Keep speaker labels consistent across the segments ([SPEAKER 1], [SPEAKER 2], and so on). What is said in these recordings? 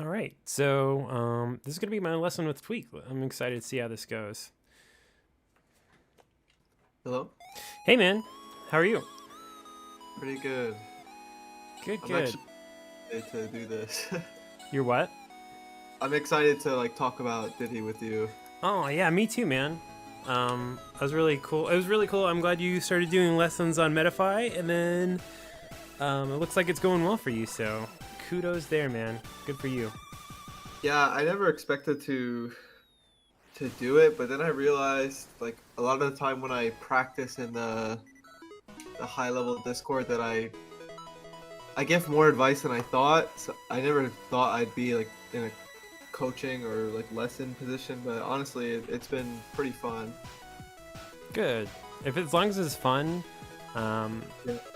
[SPEAKER 1] All right, so this is gonna be my lesson with Tweek. I'm excited to see how this goes.
[SPEAKER 2] Hello?
[SPEAKER 1] Hey, man, how are you?
[SPEAKER 2] Pretty good.
[SPEAKER 1] Good,
[SPEAKER 2] I'm
[SPEAKER 1] good.
[SPEAKER 2] actually excited to do this.
[SPEAKER 1] You're what?
[SPEAKER 2] I'm excited to like talk about Diddy with you.
[SPEAKER 1] Oh, yeah, me too, man. That was really cool. It was really cool. I'm glad you started doing lessons on Metafy, and then it looks like it's going well for you. So kudos there, man. Good for you.
[SPEAKER 2] Yeah, I never expected to do it, but then I realized like a lot of the time when I practice in the high level Discord that I give more advice than I thought. So I never thought I'd be like in a coaching or like lesson position, but honestly, it's been pretty fun.
[SPEAKER 1] Good. If as long as it's fun,
[SPEAKER 2] Yeah.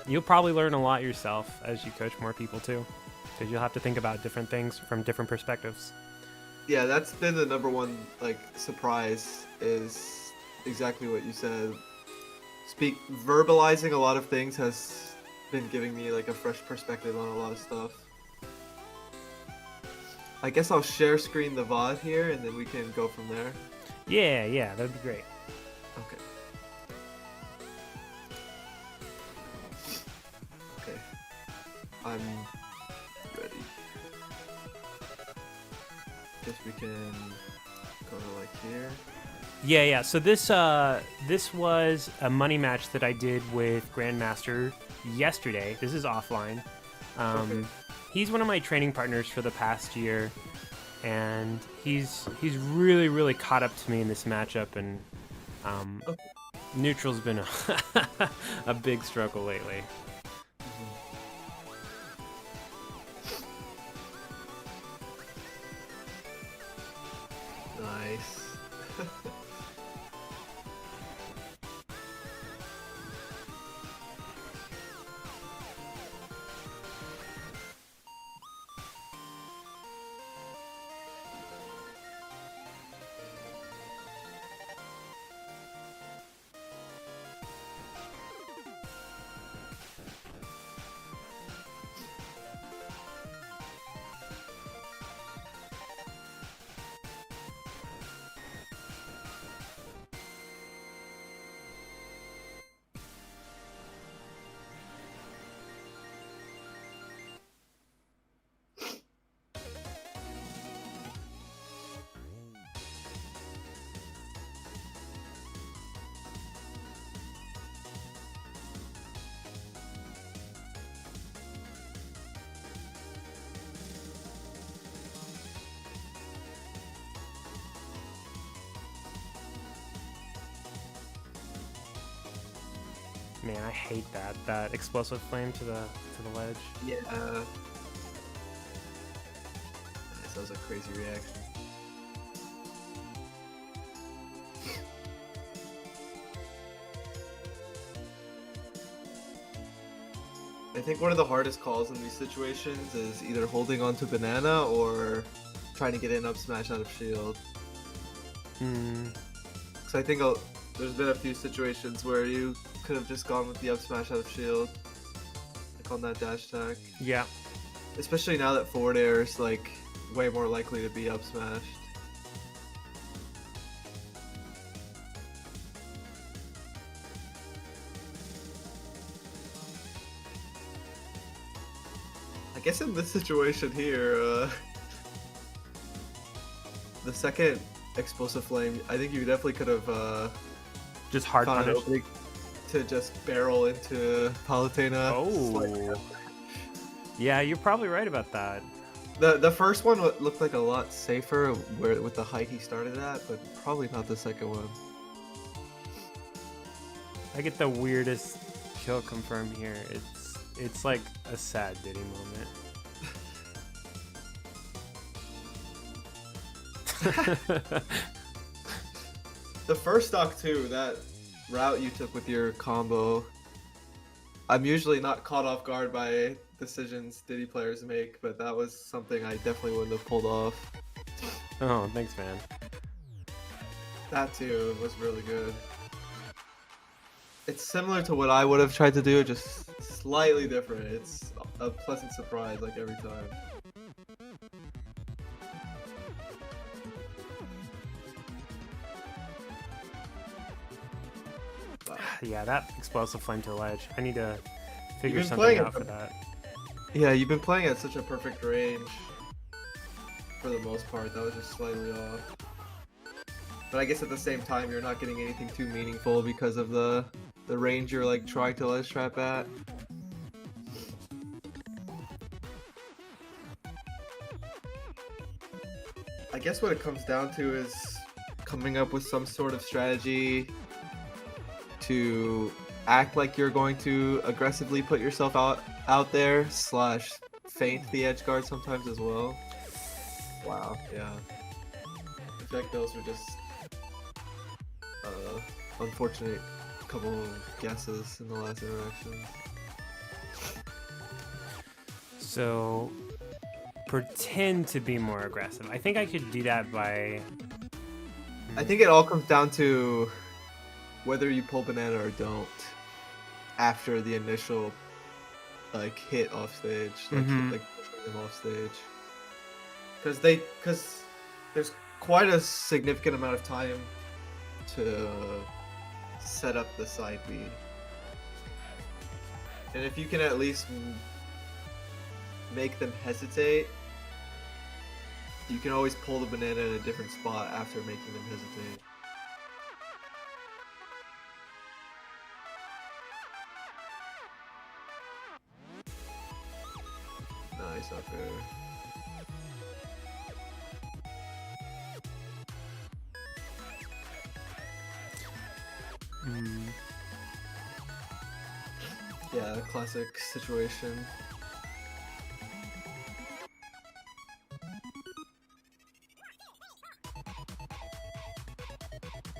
[SPEAKER 1] you'll probably learn a lot yourself as you coach more people too, because you'll have to think about different things from different perspectives.
[SPEAKER 2] Yeah, that's been the number one like surprise is exactly what you said. Verbalizing a lot of things has been giving me like a fresh perspective on a lot of stuff. I guess I'll share screen the VOD here and then we can go from there.
[SPEAKER 1] Yeah, that'd be great.
[SPEAKER 2] Okay. Okay. I'm ready. Guess we can go to like here.
[SPEAKER 1] Yeah. So this was a money match that I did with Grandmaster yesterday. This is offline.
[SPEAKER 2] Okay.
[SPEAKER 1] He's one of my training partners for the past year, and he's really caught up to me in this matchup. And
[SPEAKER 2] Okay.
[SPEAKER 1] neutral's been a big struggle lately.
[SPEAKER 2] Nice.
[SPEAKER 1] Man, I hate that explosive flame to the ledge.
[SPEAKER 2] Yeah. Nice, that was a crazy reaction. I think one of the hardest calls in these situations is either holding on to banana or trying to get an up smash out of shield. Because I think there's been a few situations where you could have just gone with the up smash out of shield, like on that dash attack.
[SPEAKER 1] Yeah.
[SPEAKER 2] Especially now that forward air is like way more likely to be up smashed. I guess in this situation here, the second explosive flame, I think you definitely could have
[SPEAKER 1] Just hard
[SPEAKER 2] found an
[SPEAKER 1] punish.
[SPEAKER 2] opening to just barrel into Palutena.
[SPEAKER 1] Oh. Yeah, you're probably right about that.
[SPEAKER 2] The first one looked like a lot safer with the height he started at, but probably not the second one.
[SPEAKER 1] I get the weirdest kill confirm here. It's like a sad Diddy moment.
[SPEAKER 2] The first stock too, that route you took with your combo, I'm usually not caught off guard by decisions Diddy players make, but that was something I definitely wouldn't have pulled off.
[SPEAKER 1] Oh, thanks, man.
[SPEAKER 2] That too was really good. It's similar to what I would have tried to do, just slightly different. It's a pleasant surprise like every time.
[SPEAKER 1] Yeah, that explosive flame to the ledge. I need to figure
[SPEAKER 2] been
[SPEAKER 1] something
[SPEAKER 2] playing
[SPEAKER 1] out
[SPEAKER 2] it
[SPEAKER 1] for that.
[SPEAKER 2] Yeah, you've been playing at such a perfect range for the most part. That was just slightly off. But I guess at the same time, you're not getting anything too meaningful because of the range you're like trying to ledge trap at. I guess what it comes down to is coming up with some sort of strategy to act like you're going to aggressively put yourself out there slash feint the edge guard sometimes as well. Wow, yeah. I feel like those were just unfortunate couple guesses in the last interaction.
[SPEAKER 1] So, pretend to be more aggressive. I think I could do that by...
[SPEAKER 2] I think it all comes down to whether you pull banana or don't after the initial like hit off stage, like pushing them off stage. Because there's quite a significant amount of time to set up the side B. And if you can at least make them hesitate, you can always pull the banana in a different spot after making them hesitate. Nice up there. Yeah, classic situation.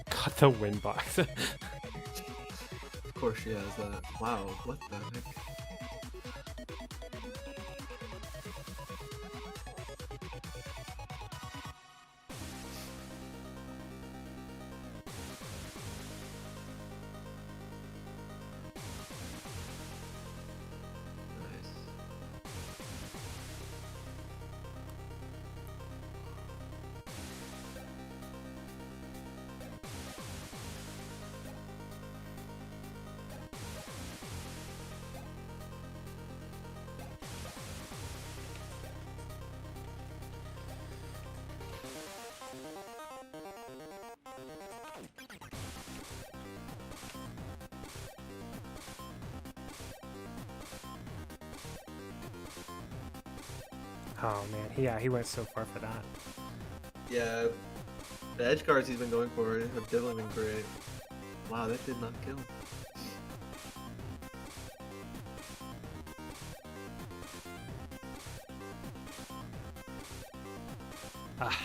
[SPEAKER 1] Got the win box.
[SPEAKER 2] Of course she has that. Wow, what the heck?
[SPEAKER 1] Oh man, yeah, he went so far for that.
[SPEAKER 2] Yeah, the edge guards he's been going for have definitely been great. Wow, that did not kill.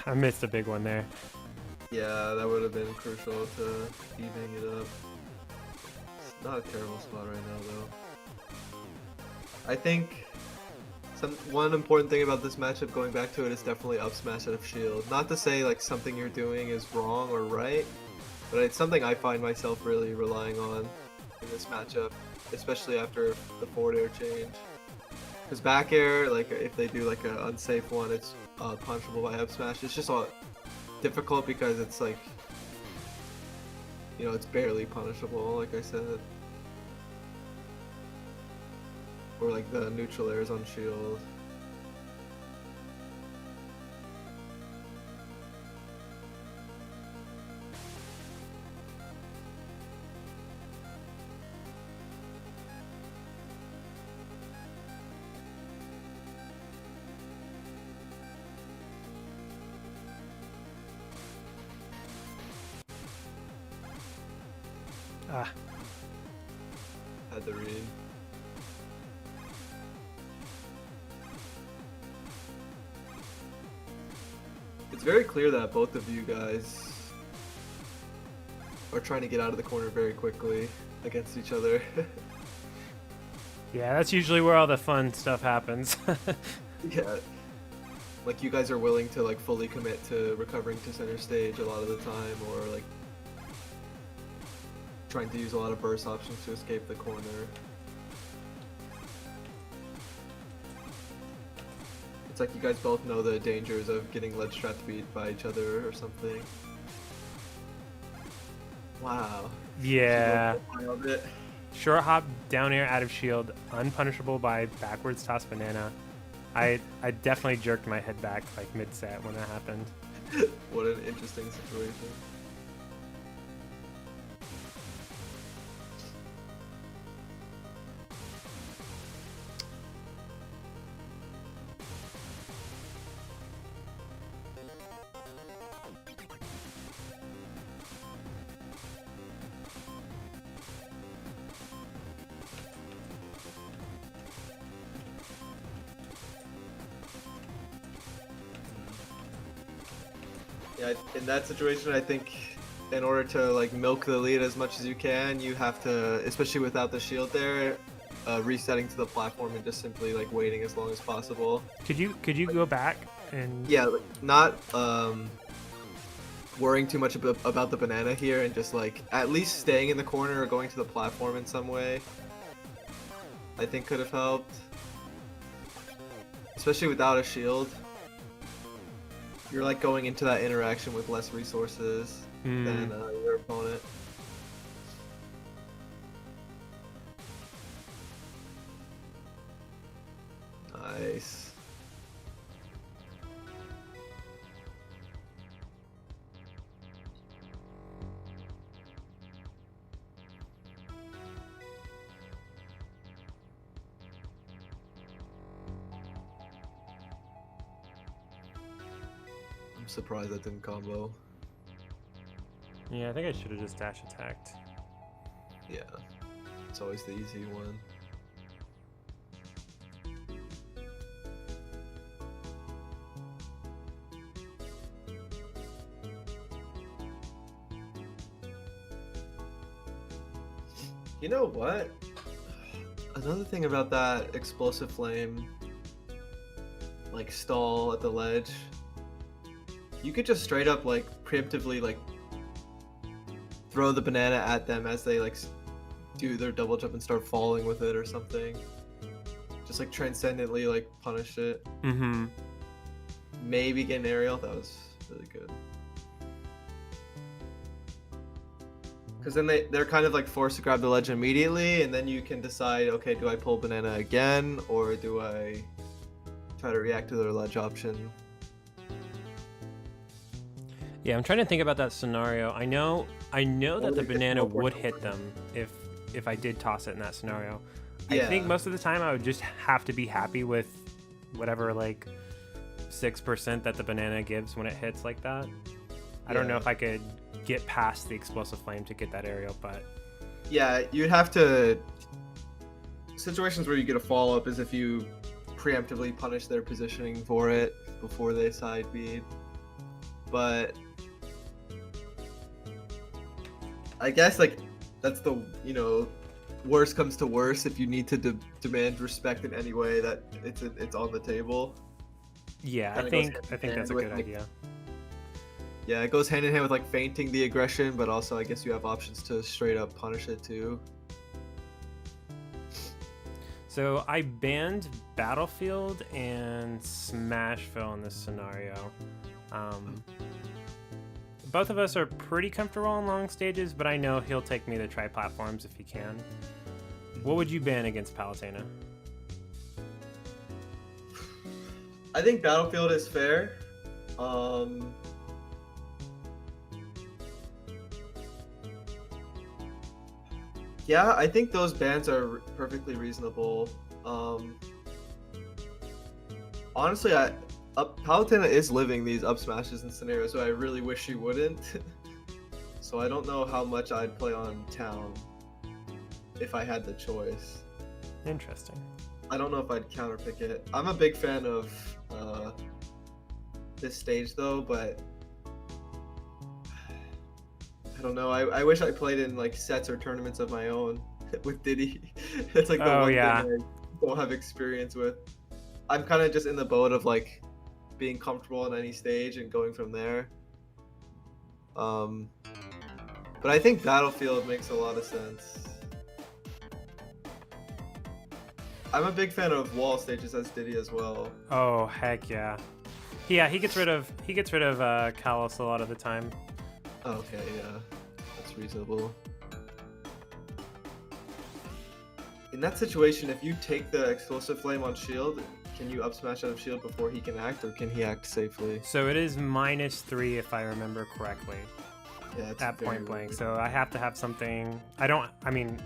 [SPEAKER 1] I missed a big one there.
[SPEAKER 2] Yeah, that would have been crucial to evening it up. It's not a terrible spot right now, though. I think one important thing about this matchup, going back to it, is definitely up smash out of shield. Not to say like something you're doing is wrong or right, but it's something I find myself really relying on in this matchup, especially after the forward air change. Because back air, like if they do like an unsafe one, it's punishable by up smash. It's just difficult because it's like, you know, it's barely punishable, like I said. Or like the neutral airs on shield. Had the read. It's very clear that both of you guys are trying to get out of the corner very quickly against each other.
[SPEAKER 1] Yeah, that's usually where all the fun stuff happens.
[SPEAKER 2] Yeah. Like you guys are willing to like fully commit to recovering to center stage a lot of the time, or like trying to use a lot of burst options to escape the corner. It's like you guys both know the dangers of getting ledge trap beat by each other or something. Wow.
[SPEAKER 1] Yeah.
[SPEAKER 2] Nailed it.
[SPEAKER 1] Short hop, down air, out of shield, unpunishable by backwards toss banana. I definitely jerked my head back like mid-set when that happened.
[SPEAKER 2] What an interesting situation. Yeah, in that situation, I think in order to like milk the lead as much as you can, you have to, especially without the shield there, resetting to the platform and just simply like waiting as long as possible.
[SPEAKER 1] Could you go back and
[SPEAKER 2] Yeah, like, not worrying too much about the banana here and just like at least staying in the corner or going to the platform in some way, I think could have helped. Especially without a shield. You're like going into that interaction with less resources than your opponent. Nice. I'm surprised that didn't combo.
[SPEAKER 1] Yeah, I think I should have just dash attacked.
[SPEAKER 2] Yeah, it's always the easy one. You know what? Another thing about that explosive flame, like stall at the ledge, you could just straight up like preemptively like throw the banana at them as they like do their double jump and start falling with it or something. Just like transcendently like punish it.
[SPEAKER 1] Mm-hmm.
[SPEAKER 2] Maybe get an aerial. That was really good. Because then they're kind of like forced to grab the ledge immediately, and then you can decide, okay, do I pull banana again, or do I try to react to their ledge option?
[SPEAKER 1] Yeah, I'm trying to think about that scenario. I know that the banana would hit them if I did toss it in that scenario.
[SPEAKER 2] Yeah.
[SPEAKER 1] I think most of the time I would just have to be happy with whatever like 6% that the banana gives when it hits like that. I don't know if I could get past the explosive flame to get that aerial, but
[SPEAKER 2] yeah, you'd have to. Situations where you get a follow up is if you preemptively punish their positioning for it before they side beat. But I guess like that's the worst comes to worst if you need to demand respect in any way that it's on the table.
[SPEAKER 1] yeah, I
[SPEAKER 2] Kinda
[SPEAKER 1] think
[SPEAKER 2] goes
[SPEAKER 1] that's a
[SPEAKER 2] with,
[SPEAKER 1] good
[SPEAKER 2] like,
[SPEAKER 1] idea.
[SPEAKER 2] Yeah, it goes hand in hand with like feinting the aggression, but also I guess you have options to straight up punish it too.
[SPEAKER 1] So I banned Battlefield and Smashville in this scenario. Both of us are pretty comfortable on long stages, but I know he'll take me to try platforms if he can. What would you ban against Palutena?
[SPEAKER 2] I think Battlefield is fair. Yeah, I think those bans are perfectly reasonable. Honestly, Palutena is living these up smashes and scenarios, so I really wish he wouldn't. So I don't know how much I'd play on town if I had the choice.
[SPEAKER 1] Interesting.
[SPEAKER 2] I don't know if I'd counterpick it. I'm a big fan of this stage though, but I don't know. I wish I played in like sets or tournaments of my own with Diddy. It's like the one thing I don't have experience with. I'm kind of just in the boat of like being comfortable on any stage and going from there. But I think Battlefield makes a lot of sense. I'm a big fan of wall stages as Diddy as well.
[SPEAKER 1] Oh heck yeah. Yeah, he gets rid of Kalos a lot of the time.
[SPEAKER 2] Okay, yeah, that's It's reasonable. In that situation, if you take the explosive flame on shield, can you up smash out of shield before he can act, or can he act safely?
[SPEAKER 1] So it is -3 if I remember correctly.
[SPEAKER 2] Yeah, it's
[SPEAKER 1] At
[SPEAKER 2] very
[SPEAKER 1] point blank.
[SPEAKER 2] weird.
[SPEAKER 1] So I have to have something. I mean,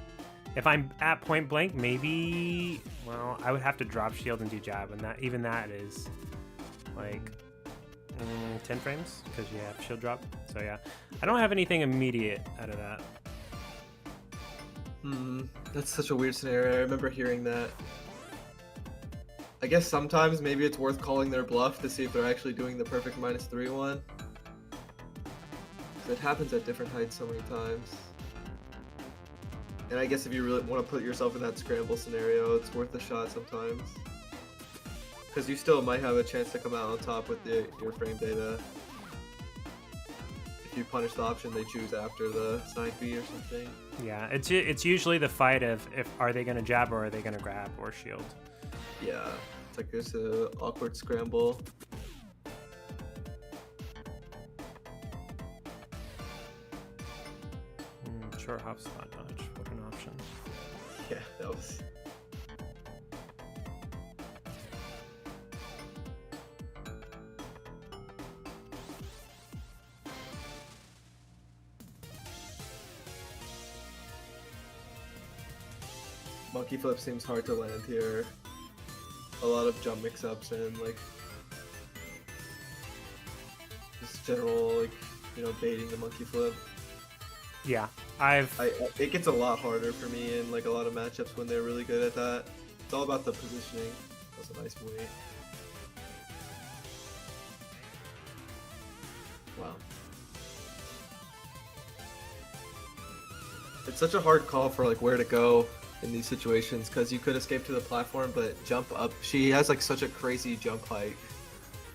[SPEAKER 1] if I'm at point blank, maybe. Well, I would have to drop shield and do jab, and that is like 10 frames because you have shield drop. So yeah, I don't have anything immediate out of that.
[SPEAKER 2] That's such a weird scenario. I remember hearing that. I guess sometimes maybe it's worth calling their bluff to see if they're actually doing the perfect -3 one. It happens at different heights so many times. And I guess if you really want to put yourself in that scramble scenario, it's worth a shot sometimes. Because you still might have a chance to come out on top with your frame data. If you punish the option they choose after the side B or something.
[SPEAKER 1] Yeah, it's usually the fight of if are they gonna jab or are they gonna grab or shield.
[SPEAKER 2] Yeah, it's like there's a awkward scramble.
[SPEAKER 1] Short hop spot dodge. What an option.
[SPEAKER 2] Yeah, that was. Monkey flip seems hard to land here. A lot of jump mix-ups and like just general baiting the monkey flip.
[SPEAKER 1] Yeah,
[SPEAKER 2] it gets a lot harder for me in like a lot of matchups when they're really good at that. It's all about the positioning. That's a nice wait. Wow. It's such a hard call for like where to go in these situations because you could escape to the platform but jump up. She has like such a crazy jump height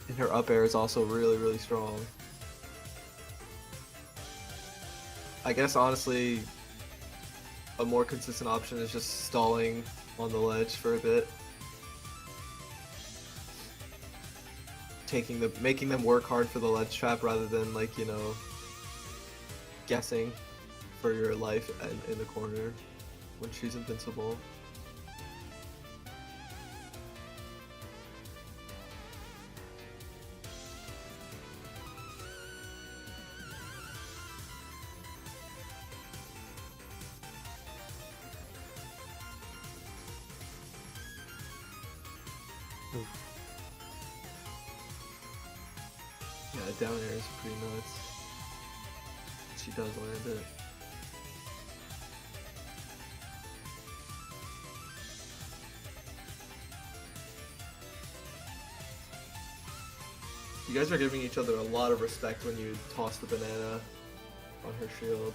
[SPEAKER 2] and her up air is also really, really strong. I guess honestly a more consistent option is just stalling on the ledge for a bit. Making them work hard for the ledge trap rather than like, guessing for your life in the corner when she's invincible. Yeah, down air is pretty nuts. She does land it. You guys are giving each other a lot of respect when you toss the banana on her shield.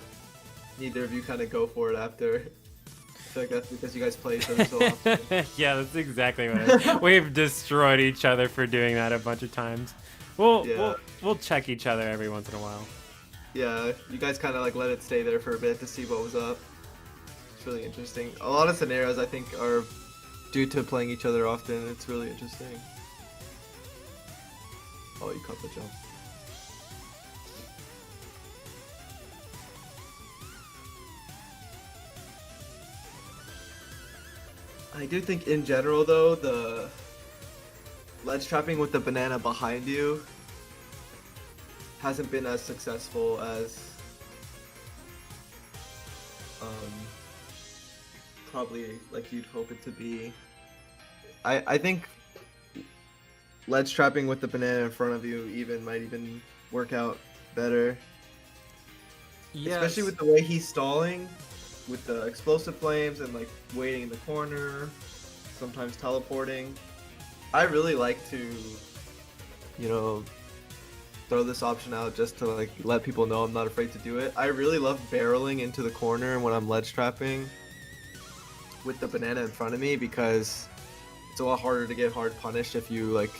[SPEAKER 2] Neither of you kind of go for it after. I feel like that's because you guys play each other so often.
[SPEAKER 1] Yeah, that's exactly what it is. We've destroyed each other for doing that a bunch of times. We'll check each other every once in a while.
[SPEAKER 2] Yeah, you guys kind of like let it stay there for a bit to see what was up. It's really interesting. A lot of scenarios I think are due to playing each other often. It's really interesting. Oh, you caught the jump. I do think in general though, the ledge trapping with the banana behind you hasn't been as successful as probably like you'd hope it to be. I think ledge trapping with the banana in front of you might even work out better. Yes. Especially with the way he's stalling with the explosive flames and like waiting in the corner, sometimes teleporting. I really like to, throw this option out just to like let people know I'm not afraid to do it. I really love barreling into the corner when I'm ledge trapping with the banana in front of me because it's a lot harder to get hard punished if you like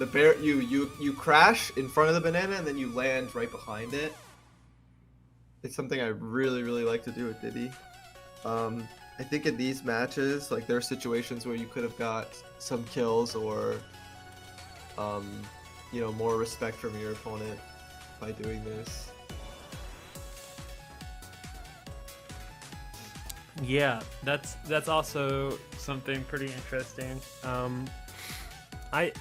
[SPEAKER 2] you crash in front of the banana and then you land right behind it. It's something I really, really like to do with Diddy. I think in these matches, like there are situations where you could have got some kills or, more respect from your opponent by doing this.
[SPEAKER 1] Yeah, that's also something pretty interesting. I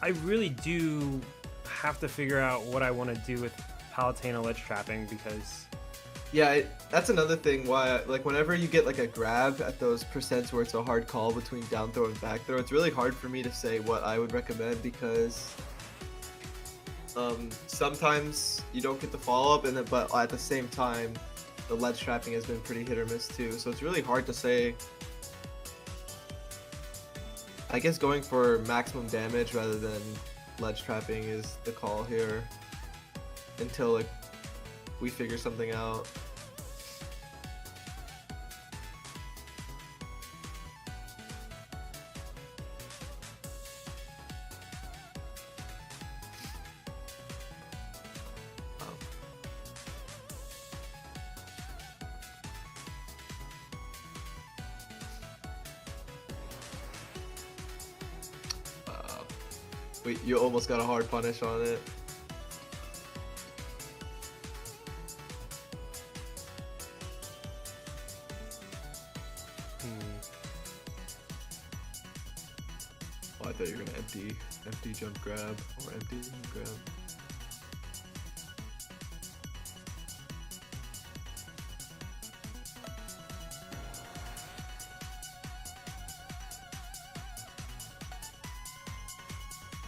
[SPEAKER 1] I really do have to figure out what I want to do with Palutena ledge trapping because
[SPEAKER 2] Yeah, that's another thing why, like, whenever you get like a grab at those percents where it's a hard call between down throw and back throw, it's really hard for me to say what I would recommend because sometimes you don't get the follow up, and then but at the same time, the ledge trapping has been pretty hit or miss too. So it's really hard to say. I guess going for maximum damage rather than ledge trapping is the call here until like we figure something out. Wait, you almost got a hard punish on it. Oh, I thought you were gonna empty jump grab or empty grab.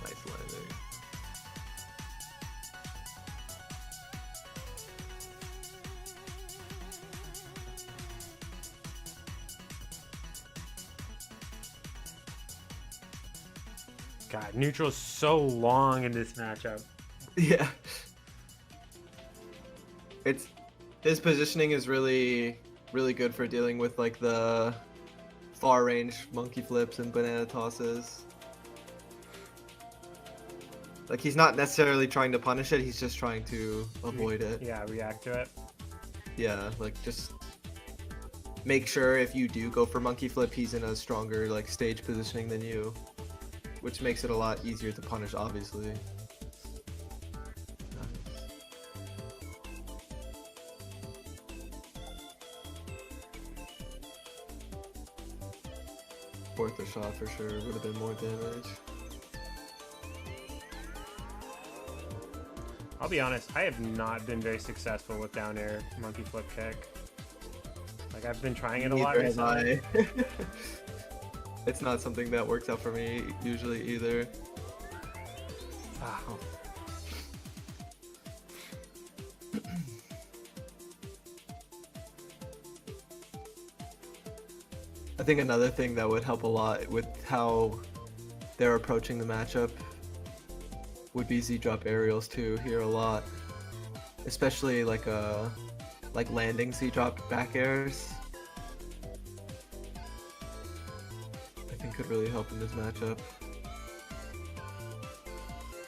[SPEAKER 2] Nice landing.
[SPEAKER 1] God, neutral's so long in this matchup.
[SPEAKER 2] Yeah. It's his positioning is really good for dealing with like the far range monkey flips and banana tosses. Like he's not necessarily trying to punish it, he's just trying to avoid it.
[SPEAKER 1] Yeah, react to it.
[SPEAKER 2] Yeah, like just make sure if you do go for monkey flip, he's in a stronger like stage positioning than you, which makes it a lot easier to punish, obviously. Fourth a shot for sure would have been more damage.
[SPEAKER 1] I'll be honest, I have not been very successful with down air monkey flip kick. Like I've been trying it a lot recently.
[SPEAKER 2] It's not something that works out for me usually either.
[SPEAKER 1] Oh.
[SPEAKER 2] I think another thing that would help a lot with how they're approaching the matchup would be Z-drop aerials too here a lot, especially like landing Z-drop back airs. I think could really help in this matchup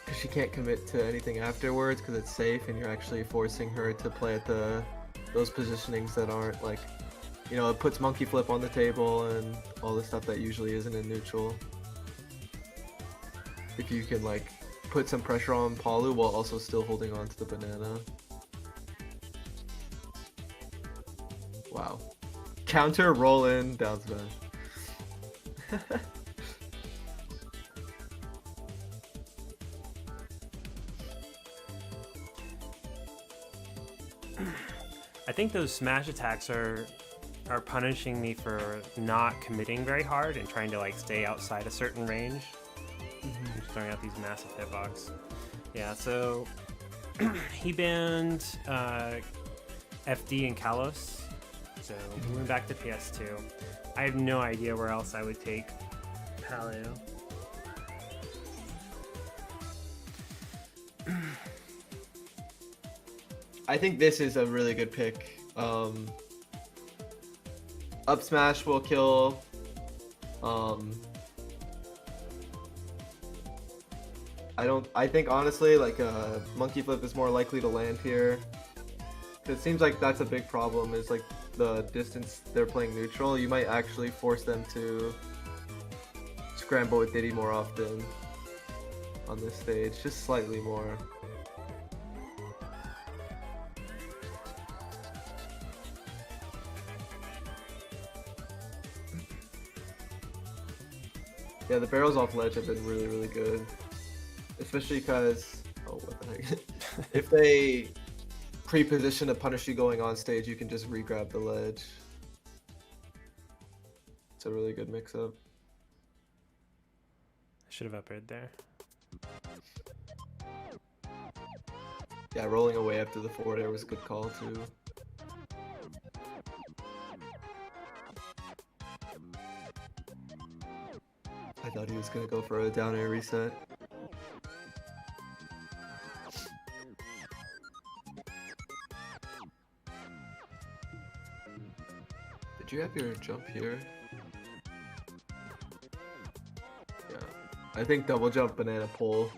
[SPEAKER 2] because she can't commit to anything afterwards because it's safe and you're actually forcing her to play at those positionings that aren't like, you know, it puts monkey flip on the table and all the stuff that usually isn't in neutral. If you can like put some pressure on Palu while also still holding on to the banana. Wow. Counter, roll in, down smash.
[SPEAKER 1] I think those smash attacks are punishing me for not committing very hard and trying to like stay outside a certain range. I'm just throwing out these massive hitbox. Yeah, so he banned FD and Kalos, so we went back to PS2. I have no idea where else I would take Paleo.
[SPEAKER 2] I think this is a really good pick. Up smash will kill. I think honestly like monkey flip is more likely to land here. It seems like that's a big problem is like the distance they're playing neutral. You might actually force them to scramble with Diddy more often on this stage, just slightly more. Yeah, the barrels off ledge have been really, really good. Especially because, oh, what the heck? If they pre-position to punish you going on stage, you can just re-grab the ledge. It's a really good mix-up.
[SPEAKER 1] I should have up-aired there.
[SPEAKER 2] Yeah, rolling away after the forward air was a good call, too. I thought he was going to go for a down air reset. Did you have your jump here? Yeah. I think double jump banana pull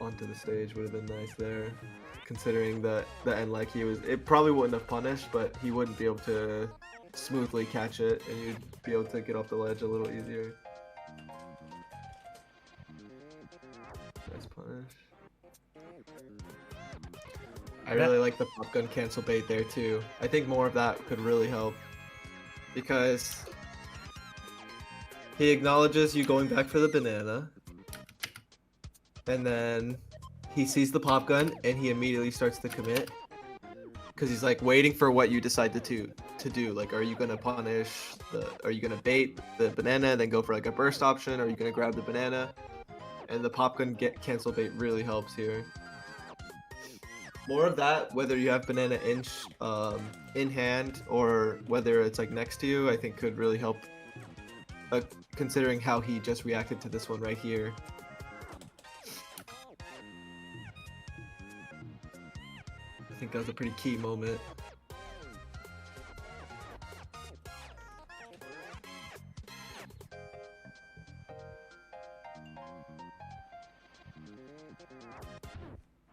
[SPEAKER 2] onto the stage would have been nice there. Considering that the end like he was, it probably wouldn't have punished, but he wouldn't be able to smoothly catch it, and you'd be able to get off the ledge a little easier. Nice punish. I really like the pop gun cancel bait there too. I think more of that could really help, because he acknowledges you going back for the banana, and then he sees the pop gun and he immediately starts to commit, because he's like waiting for what you decide to do. Like, are you gonna punish are you gonna bait the banana and then go for like a burst option, or are you gonna grab the banana? And the pop gun cancel bait really helps here. More of that, whether you have banana in hand or whether it's like next to you, I think could really help, considering how he just reacted to this one right here. I think that was a pretty key moment.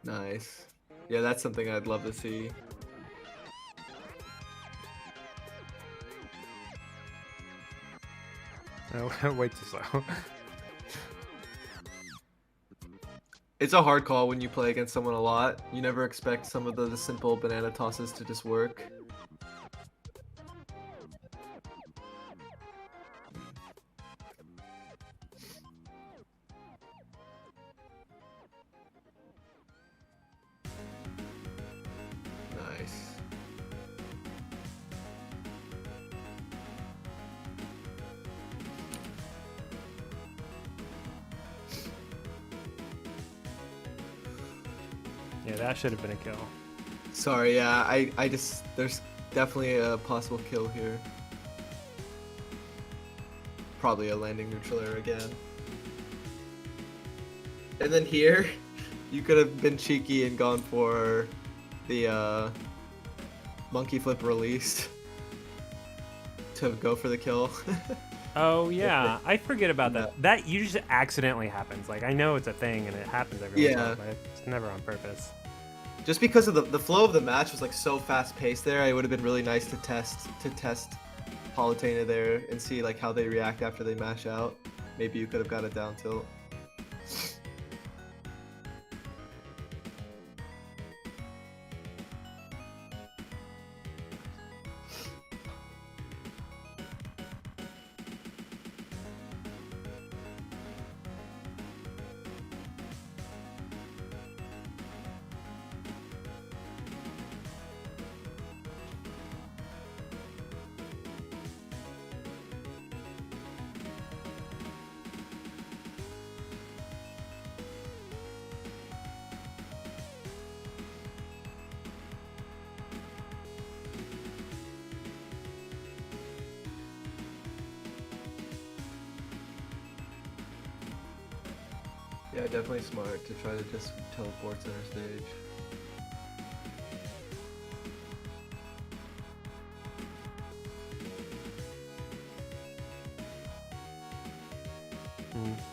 [SPEAKER 2] Nice. Yeah, that's something I'd love to see.
[SPEAKER 1] Oh, way too slow.
[SPEAKER 2] It's a hard call when you play against someone a lot. You never expect some of the simple banana tosses to just work. Nice.
[SPEAKER 1] Yeah, that should have been a kill.
[SPEAKER 2] Sorry, yeah, I just, there's definitely a possible kill here. Probably a landing neutral air again. And then here, you could have been cheeky and gone for the monkey flip release to go for the kill.
[SPEAKER 1] Oh yeah, I forget about that. That usually accidentally happens. Like, I know it's a thing and it happens every once in a while, but it's never on purpose.
[SPEAKER 2] Just because of the flow of the match was like so fast paced there, it would have been really nice to test Palutena there and see like how they react after they mash out. Maybe you could have got a down tilt. Yeah, definitely smart to try to just teleport center stage.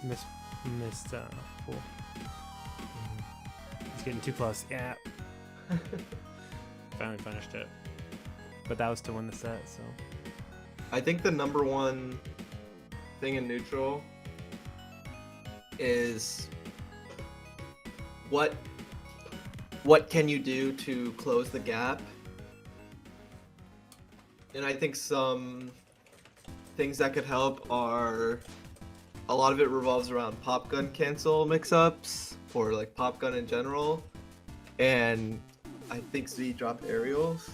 [SPEAKER 1] Missed pool. He's getting too close. Yeah. Finally finished it. But that was to win the set, so.
[SPEAKER 2] I think the number one thing in neutral is what can you do to close the gap? And I think some things that could help are a lot of it revolves around pop gun cancel mix-ups or like pop gun in general, and I think Z drop aerials.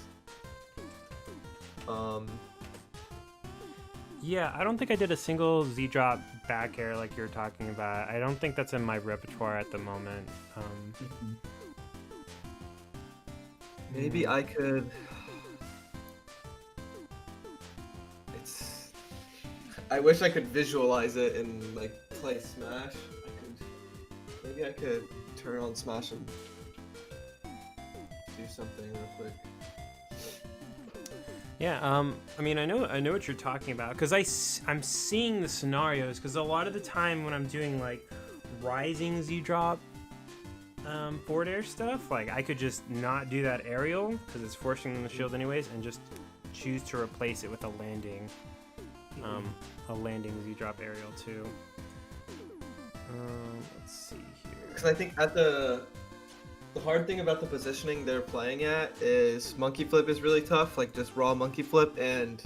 [SPEAKER 1] Yeah, I don't think I did a single Z drop back air like you're talking about. I don't think that's in my repertoire at the moment.
[SPEAKER 2] Maybe I could. I wish I could visualize it and like play Smash. Maybe I could turn on Smash and do something real quick.
[SPEAKER 1] Yeah, I mean, I know what you're talking about, because I'm seeing the scenarios, because a lot of the time when I'm doing like rising Z drop forward air stuff, like I could just not do that aerial because it's forcing the shield anyways, and just choose to replace it with a landing Z drop aerial too. Let's see here.
[SPEAKER 2] Because I think at the hard thing about the positioning they're playing at is monkey flip is really tough, like just raw monkey flip, and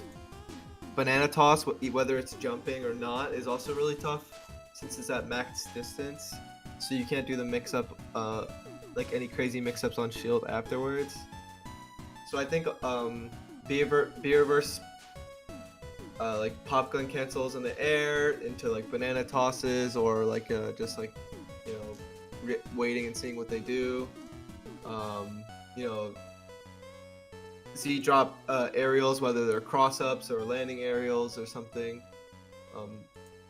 [SPEAKER 2] banana toss, whether it's jumping or not, is also really tough since it's at max distance. So you can't do the mix-up, like any crazy mix-ups on shield afterwards. So I think B reverse, like pop gun cancels in the air into like banana tosses, or like just like, you know, waiting and seeing what they do. You know, Z drop aerials, whether they're cross ups or landing aerials or something.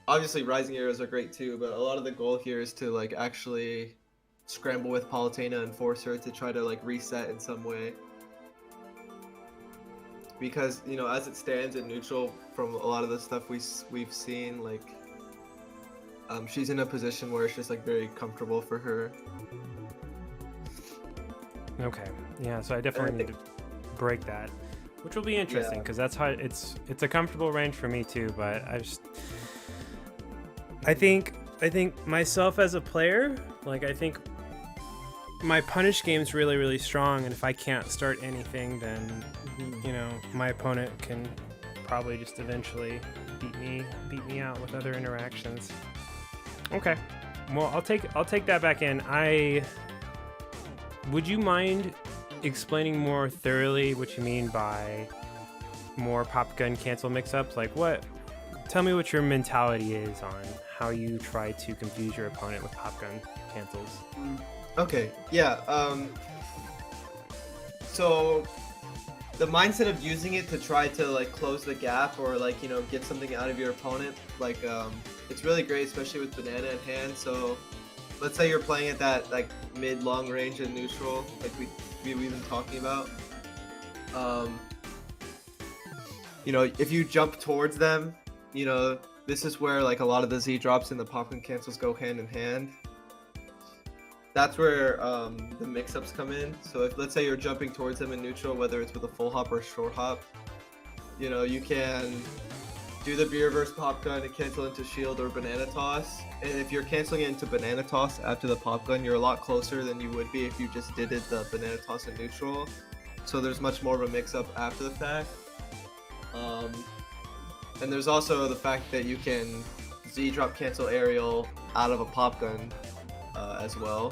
[SPEAKER 2] Obviously rising aerials are great too, but a lot of the goal here is to like actually scramble with Palutena and force her to try to like reset in some way. Because, you know, as it stands in neutral, from a lot of the stuff we've seen, like she's in a position where it's just like very comfortable for her.
[SPEAKER 1] Okay, yeah, so I definitely need to break that, which will be interesting, because that's how it's a comfortable range for me too. But I think myself as a player, like I think my punish game's really strong, and if I can't start anything, then you know my opponent can probably just eventually beat me out with other interactions. Okay, well I'll take that back in. Would you mind explaining more thoroughly what you mean by more pop gun cancel mix-ups? Like tell me what your mentality is on how you try to confuse your opponent with pop gun cancels.
[SPEAKER 2] Okay, yeah, so the mindset of using it to try to like close the gap or like, you know, get something out of your opponent, like it's really great, especially with banana in hand. So let's say you're playing at that like mid-long range and neutral, like we've been talking about. You know, if you jump towards them, you know, this is where like a lot of the Z drops and the pop gun cancels go hand in hand. That's where the mix-ups come in. So if let's say you're jumping towards them in neutral, whether it's with a full hop or short hop, you know, you can do the B reverse pop gun and cancel into shield or banana toss. And if you're canceling it into banana toss after the pop gun, you're a lot closer than you would be if you just did it the banana toss in neutral. So there's much more of a mix-up after the fact. And there's also the fact that you can Z drop cancel aerial out of a pop gun as well,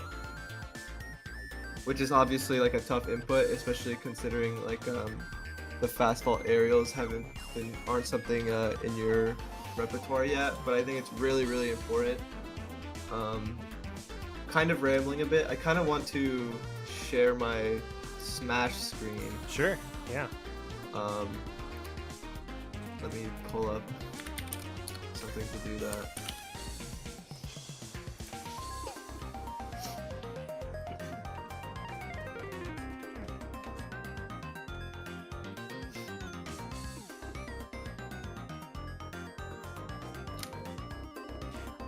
[SPEAKER 2] which is obviously like a tough input, especially considering like the fastball aerials aren't something in your repertoire yet. But I think it's really important. Kind of rambling a bit. I kind of want to share my Smash screen.
[SPEAKER 1] Sure. Yeah.
[SPEAKER 2] Let me pull up something to do that.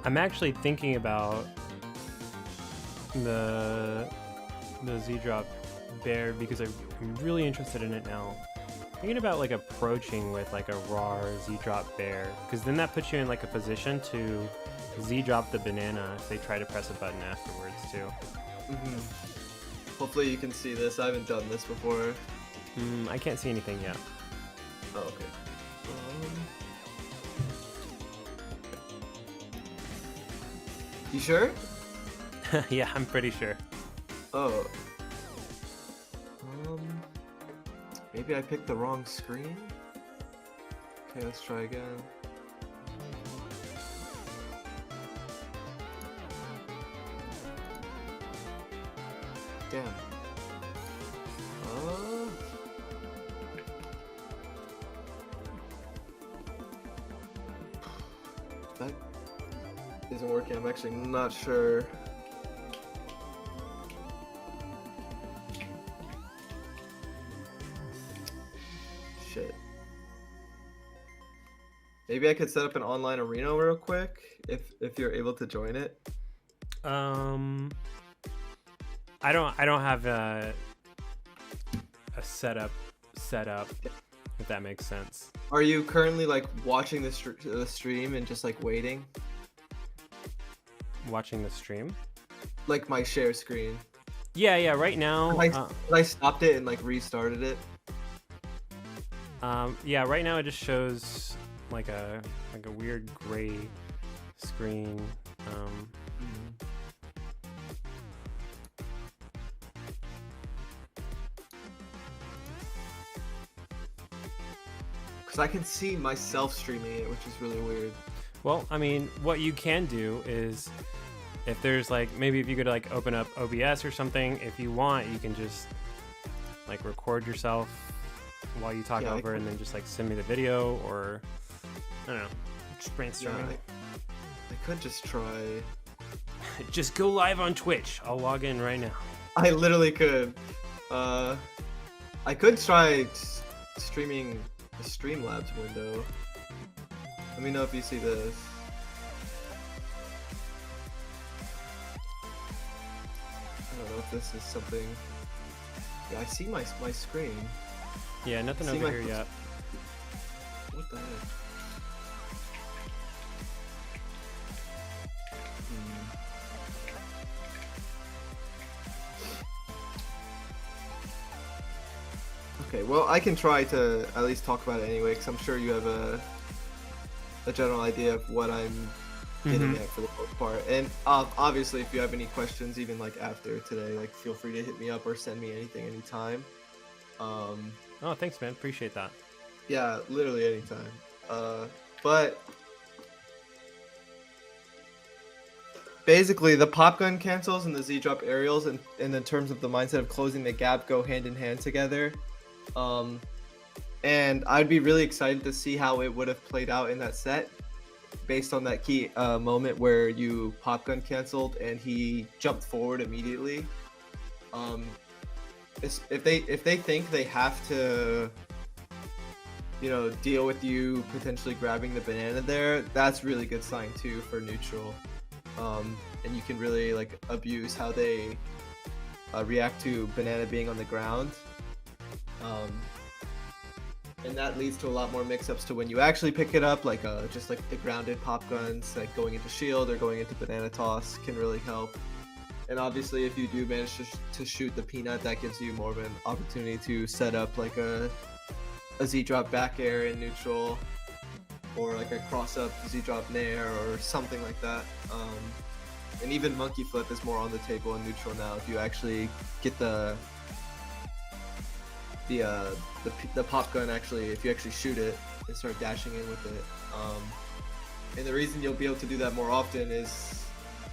[SPEAKER 1] I'm actually thinking about the Z drop bear because I'm really interested in it now. Thinking about like approaching with like a raw Z drop bear, because then that puts you in like a position to Z drop the banana if they try to press a button afterwards too.
[SPEAKER 2] Hopefully you can see this. I haven't done this before.
[SPEAKER 1] I can't see anything yet.
[SPEAKER 2] Oh, okay. You sure?
[SPEAKER 1] Yeah, I'm pretty sure.
[SPEAKER 2] Oh. Um, maybe I picked the wrong screen? Okay, let's try again. Damn. That isn't working. I'm actually not sure. Shit. Maybe I could set up an online arena real quick if you're able to join it.
[SPEAKER 1] I don't have a setup set up, if that makes sense.
[SPEAKER 2] Are you currently like watching the stream and just like waiting?
[SPEAKER 1] Watching the stream?
[SPEAKER 2] Like my share screen.
[SPEAKER 1] Yeah, right now.
[SPEAKER 2] I stopped it and like restarted it.
[SPEAKER 1] Yeah, right now it just shows like a weird gray screen.
[SPEAKER 2] Because I can see myself streaming it, which is really weird.
[SPEAKER 1] Well, I mean, what you can do is, if there's like, maybe if you could like open up OBS or something, if you want, you can just like record yourself while you talk over and then just like send me the video, or I don't know, just brainstorming.
[SPEAKER 2] I could just try.
[SPEAKER 1] Just go live on Twitch. I'll log in right now.
[SPEAKER 2] I literally could. I could try streaming the Streamlabs window. Let me know if you see this. I don't know if this is something. Yeah, I see my screen.
[SPEAKER 1] Yeah, nothing over here yet.
[SPEAKER 2] What the heck? Okay, well, I can try to at least talk about it anyway, because I'm sure you have a general idea of what I'm getting at for the most part. And obviously, if you have any questions, even like after today, like feel free to hit me up or send me anything anytime.
[SPEAKER 1] Oh, thanks, man. Appreciate that.
[SPEAKER 2] Yeah, literally anytime. But basically, the pop gun cancels and the Z drop aerials, and in terms of the mindset of closing the gap, go hand in hand together. And I'd be really excited to see how it would have played out in that set, based on that key moment where you pop gun canceled and he jumped forward immediately. If they think they have to, you know, deal with you potentially grabbing the banana there, that's really good sign too for neutral. And you can really like abuse how they react to banana being on the ground. And that leads to a lot more mix-ups to when you actually pick it up, like just like the grounded pop guns, like going into shield or going into banana toss can really help. And obviously, if you do manage to shoot the peanut, that gives you more of an opportunity to set up like a Z-drop back air in neutral, or like a cross-up Z-drop nair or something like that. And even monkey flip is more on the table in neutral now if you actually get the pop gun, actually, if you actually shoot it and start dashing in with it. And the reason you'll be able to do that more often is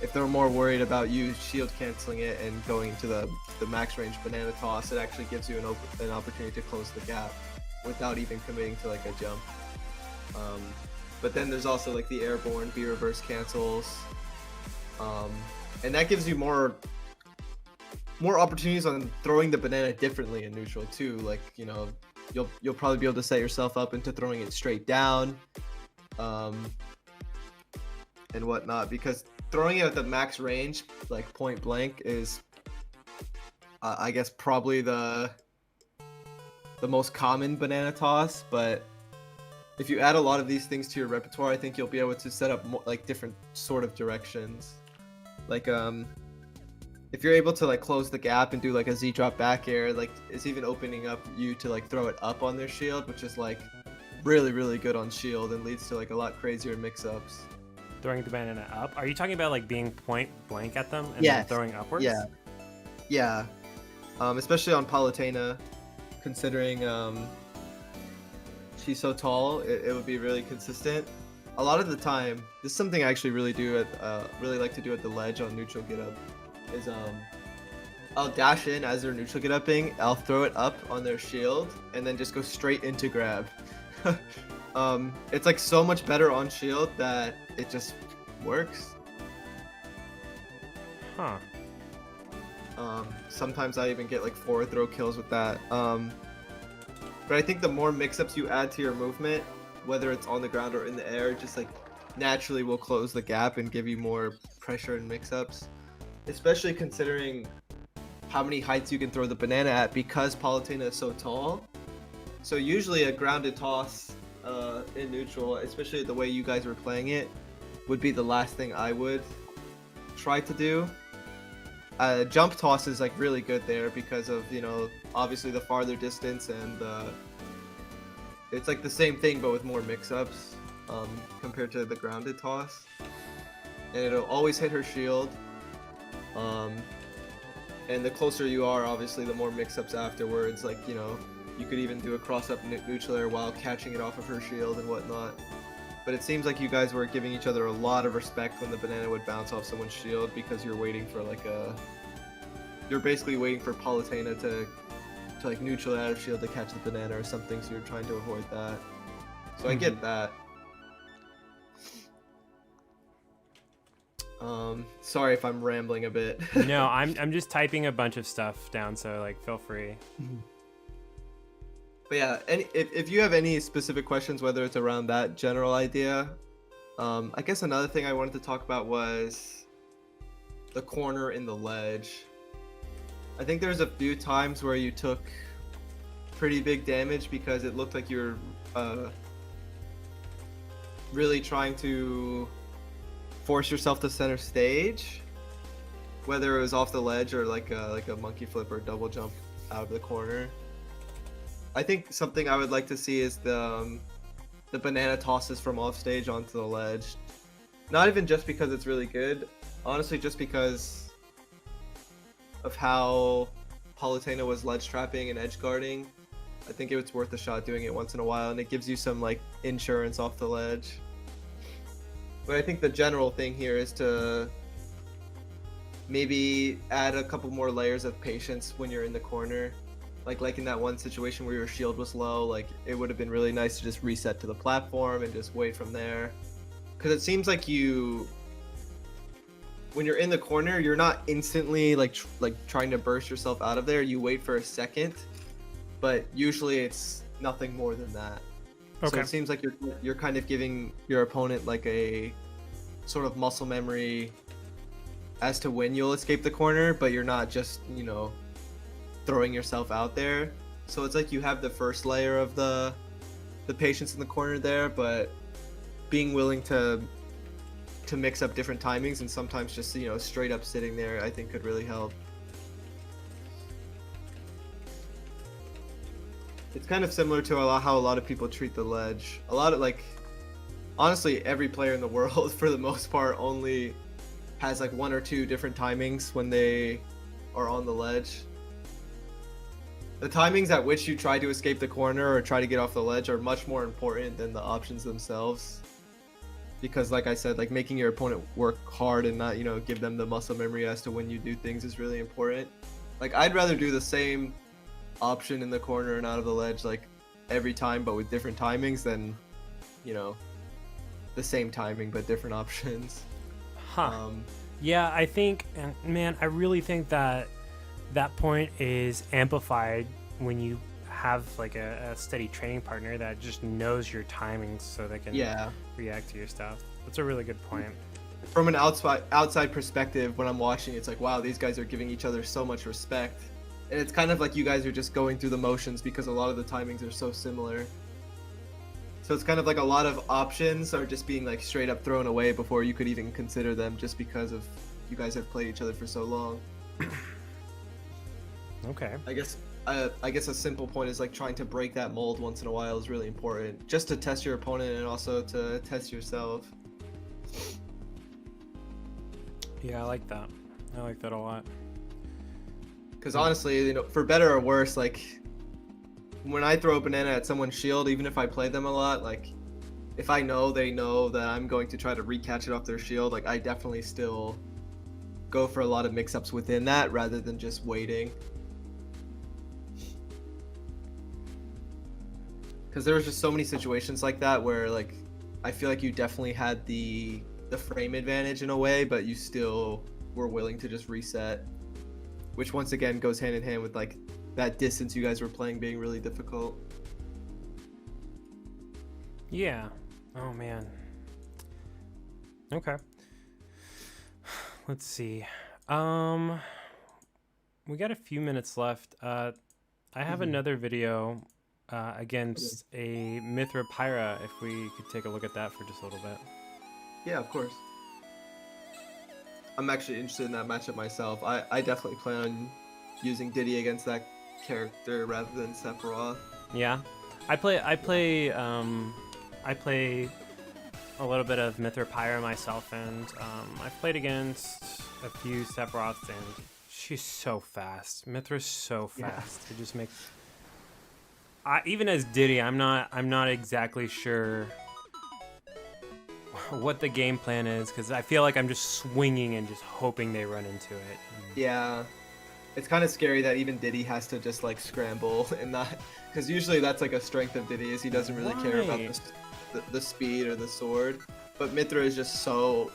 [SPEAKER 2] if they're more worried about you shield canceling it and going into the max range banana toss, it actually gives you an opportunity to close the gap without even committing to like a jump. But then there's also like the airborne B reverse cancels, and that gives you more opportunities on throwing the banana differently in neutral too. Like, you know, you'll probably be able to set yourself up into throwing it straight down, and whatnot, because throwing it at the max range, like point blank, is I guess probably the most common banana toss. But if you add a lot of these things to your repertoire, I think you'll be able to set up more, like different sort of directions. Like if you're able to like close the gap and do like a Z drop back air, like it's even opening up you to like throw it up on their shield, which is like really good on shield and leads to like a lot crazier mix-ups.
[SPEAKER 1] Throwing the banana up. Are you talking about like being point blank at them and then
[SPEAKER 2] Yes.
[SPEAKER 1] throwing upwards?
[SPEAKER 2] Yeah. Especially on Palutena, considering she's so tall, it would be really consistent. A lot of the time, this is something I actually really like to do at the ledge on neutral get up, is I'll dash in as they're neutral get upping, I'll throw it up on their shield, and then just go straight into grab. It's like so much better on shield that it just works.
[SPEAKER 1] Huh.
[SPEAKER 2] Sometimes I even get like 4 throw kills with that. But I think the more mix-ups you add to your movement, whether it's on the ground or in the air, just like naturally will close the gap and give you more pressure and mix-ups. Especially considering how many heights you can throw the banana at, because Palutena is so tall. So usually a grounded toss in neutral, especially the way you guys were playing it, would be the last thing I would try to do. Jump toss is like really good there because of, you know, obviously the farther distance, and it's like the same thing but with more mix-ups compared to the grounded toss. And it'll always hit her shield. And the closer you are, obviously, the more mix-ups afterwards. Like, you know, you could even do a cross-up neutral air while catching it off of her shield and whatnot. But it seems like you guys were giving each other a lot of respect when the banana would bounce off someone's shield, because you're waiting for like you're basically waiting for Palutena to like neutral out of shield to catch the banana or something, so you're trying to avoid that. So I get that. Sorry if I'm rambling a bit.
[SPEAKER 1] No, I'm just typing a bunch of stuff down, so like feel free.
[SPEAKER 2] But yeah, if you have any specific questions, whether it's around that general idea, I guess another thing I wanted to talk about was the corner in the ledge. I think there's a few times where you took pretty big damage because it looked like you were really trying to force yourself to center stage, whether it was off the ledge or like a monkey flip or double jump out of the corner. I think something I would like to see is the banana tosses from off stage onto the ledge. Not even just because it's really good, honestly, just because of how Palutena was ledge trapping and edge guarding. I think it's worth a shot doing it once in a while, and it gives you some like insurance off the ledge. But I think the general thing here is to maybe add a couple more layers of patience when you're in the corner. Like in that one situation where your shield was low, like it would have been really nice to just reset to the platform and just wait from there. Because it seems like when you're in the corner, you're not instantly like trying to burst yourself out of there. You wait for a second, but usually it's nothing more than that. Okay. So it seems like you're kind of giving your opponent like a sort of muscle memory as to when you'll escape the corner, but you're not just, you know, throwing yourself out there. So it's like you have the first layer of the patience in the corner there, but being willing to mix up different timings and sometimes just, you know, straight up sitting there, I think could really help. It's kind of similar to how a lot of people treat the ledge. A lot of, like, honestly, every player in the world, for the most part, only has like 1 or 2 different timings when they are on the ledge. The timings at which you try to escape the corner or try to get off the ledge are much more important than the options themselves. Because like I said, like making your opponent work hard and not, you know, give them the muscle memory as to when you do things is really important. Like, I'd rather do the same option in the corner and out of the ledge like every time but with different timings than, you know, the same timing but different options.
[SPEAKER 1] Yeah, I think, man, I really think that point is amplified when you have like a steady training partner that just knows your timings so they can react to your stuff. That's a really good point.
[SPEAKER 2] From an outside perspective, when I'm watching, it's like, wow, these guys are giving each other so much respect. And it's kind of like you guys are just going through the motions because a lot of the timings are so similar. So it's kind of like a lot of options are just being like straight up thrown away before you could even consider them, just because of you guys have played each other for so long.
[SPEAKER 1] Okay.
[SPEAKER 2] I guess a simple point is like trying to break that mold once in a while is really important, just to test your opponent and also to test yourself.
[SPEAKER 1] Yeah, I like that. I like that a lot.
[SPEAKER 2] Because honestly, you know, for better or worse, like when I throw a banana at someone's shield, even if I play them a lot, like if I know they know that I'm going to try to recatch it off their shield, like I definitely still go for a lot of mix-ups within that rather than just waiting. Because there was just so many situations like that where like I feel like you definitely had the frame advantage in a way, but you still were willing to just reset, which once again goes hand in hand with like that distance you guys were playing being really difficult.
[SPEAKER 1] Yeah. Oh man. Okay. Let's see. We got a few minutes left. I have another video against a Mithra Pyra, if we could take a look at that for just a little bit.
[SPEAKER 2] Yeah, of course. I'm actually interested in that matchup myself. I definitely plan on using Diddy against that character rather than Sephiroth.
[SPEAKER 1] Yeah. I play a little bit of Mithra Pyra myself, and I've played against a few Sephiroths, and she's so fast. Mithra's so fast. Yeah. It just makes... even as Diddy, I'm not exactly sure what the game plan is, because I feel like I'm just swinging and just hoping they run into it.
[SPEAKER 2] Yeah, it's kind of scary that even Diddy has to just like scramble and not, because usually that's like a strength of Diddy is he doesn't really care about the speed or the sword, but Mithra is just so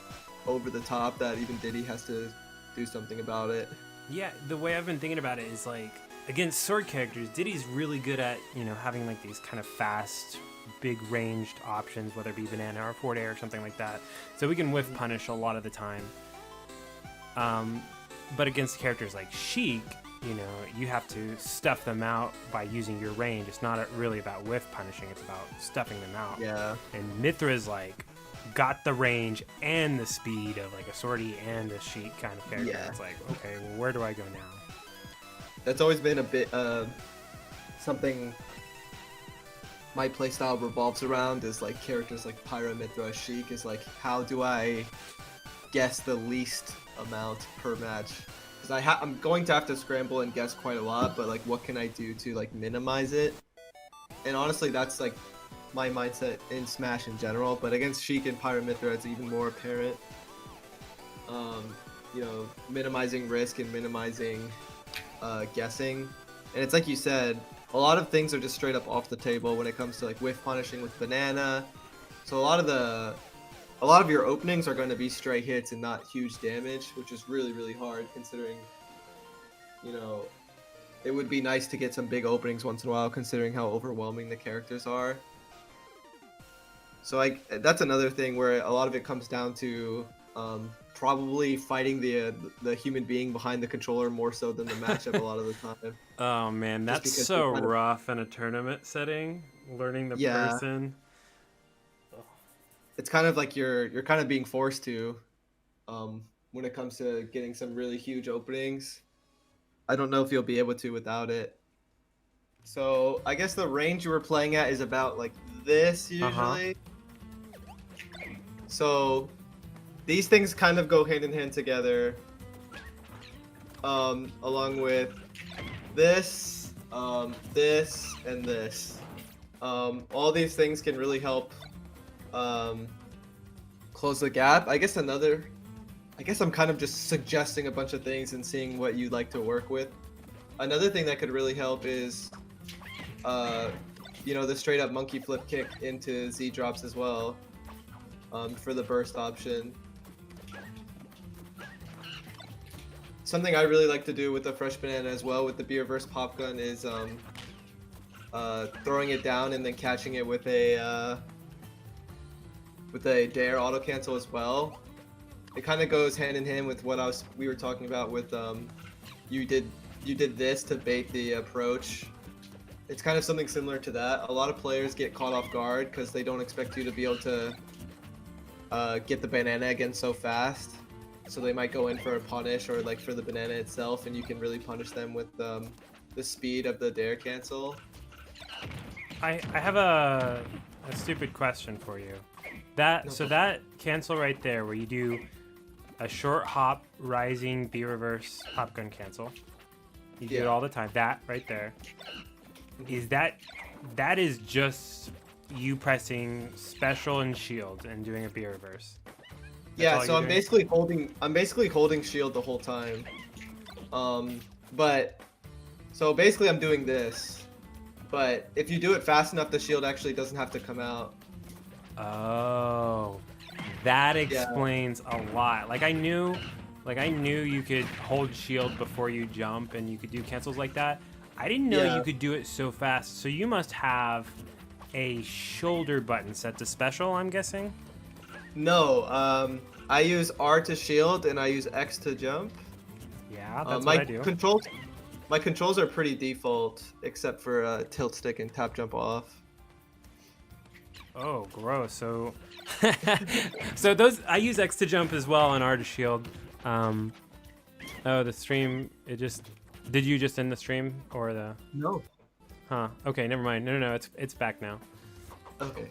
[SPEAKER 2] over the top that even Diddy has to do something about it.
[SPEAKER 1] Yeah, the way I've been thinking about it is like against sword characters, Diddy's really good at, you know, having like these kind of fast, big ranged options, whether it be banana or forward air or something like that. So we can whiff punish a lot of the time. But against characters like Sheik, you know, you have to stuff them out by using your range. It's not really about whiff punishing, it's about stuffing them out.
[SPEAKER 2] Yeah.
[SPEAKER 1] And Mithra's like got the range and the speed of like a Swordy and a Sheik kind of character. Yeah. It's like, okay, well, where do I go now?
[SPEAKER 2] That's always been a bit something my playstyle revolves around, is like characters like Pyra, Mithra, Sheik, is like how do I guess the least amount per match? Because I'm going to have to scramble and guess quite a lot, but like what can I do to like minimize it? And honestly, that's like my mindset in Smash in general, but against Sheik and Pyra, Mithra, it's even more apparent. You know, minimizing risk and minimizing guessing. And it's like you said, a lot of things are just straight up off the table when it comes to like whiff punishing with banana. So a lot of your openings are going to be stray hits and not huge damage, which is really, really hard considering, you know, it would be nice to get some big openings once in a while considering how overwhelming the characters are. So like that's another thing where a lot of it comes down to probably fighting the human being behind the controller more so than the matchup a lot of the time.
[SPEAKER 1] Oh man, that's so rough in a tournament setting, learning the person.
[SPEAKER 2] It's kind of like you're kind of being forced to when it comes to getting some really huge openings. I don't know if you'll be able to without it. So I guess the range you were playing at is about like this usually. So these things kind of go hand in hand together, along with this, this, and this. All these things can really help close the gap. I guess I'm kind of just suggesting a bunch of things and seeing what you'd like to work with. Another thing that could really help is, you know, the straight up monkey flip kick into Z drops as well, for the burst option. Something I really like to do with the fresh banana as well with the beer verse pop gun is throwing it down and then catching it with a dare auto cancel as well. It kind of goes hand in hand with what we were talking about with you did this to bait the approach. It's kind of something similar to that. A lot of players get caught off guard because they don't expect you to be able to get the banana again so fast. So they might go in for a punish or like for the banana itself, and you can really punish them with the speed of the dare cancel.
[SPEAKER 1] I have a stupid question for you. That cancel right there where you do a short hop, rising, B reverse, pop gun cancel. You do it
[SPEAKER 2] Yeah.
[SPEAKER 1] all the time. That right there. Is that is just you pressing special and shield and doing a B reverse.
[SPEAKER 2] Yeah,
[SPEAKER 1] all
[SPEAKER 2] so
[SPEAKER 1] you're
[SPEAKER 2] I'm
[SPEAKER 1] doing?
[SPEAKER 2] basically holding shield the whole time. But so basically I'm doing this. But if you do it fast enough, the shield actually doesn't have to come out.
[SPEAKER 1] Oh, that
[SPEAKER 2] Yeah.
[SPEAKER 1] explains a lot. Like I knew you could hold shield before you jump and you could do cancels like that. I didn't know
[SPEAKER 2] Yeah.
[SPEAKER 1] you could do it so fast. So you must have a shoulder button set to special, I'm guessing.
[SPEAKER 2] No, I use R to shield and I use X to jump.
[SPEAKER 1] Yeah, that's
[SPEAKER 2] my
[SPEAKER 1] what I do.
[SPEAKER 2] my controls are pretty default, except for tilt stick and tap jump off.
[SPEAKER 1] Oh, gross. So, so those I use X to jump as well and R to shield. Oh, the stream. It just. Did you just end the stream or the?
[SPEAKER 2] No.
[SPEAKER 1] Huh. Okay, never mind. No. It's back now.
[SPEAKER 2] Okay.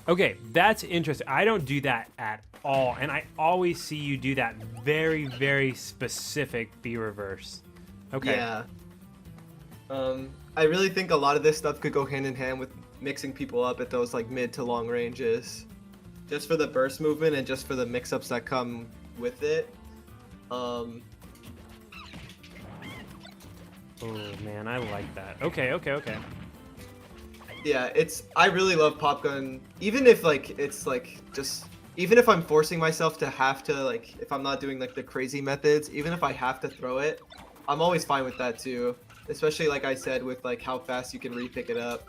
[SPEAKER 1] Okay, that's interesting. I don't do that at all, and I always see you do that very, very specific B reverse. Okay.
[SPEAKER 2] Yeah. I really think a lot of this stuff could go hand in hand with mixing people up at those like mid to long ranges, just for the burst movement and just for the mix-ups that come with it.
[SPEAKER 1] Oh man, I like that. Okay.
[SPEAKER 2] Yeah, I really love pop gun. Even if like it's like just even if I'm forcing myself to have to like if I'm not doing like the crazy methods, even if I have to throw it, I'm always fine with that too. Especially like I said with like how fast you can re-pick it up.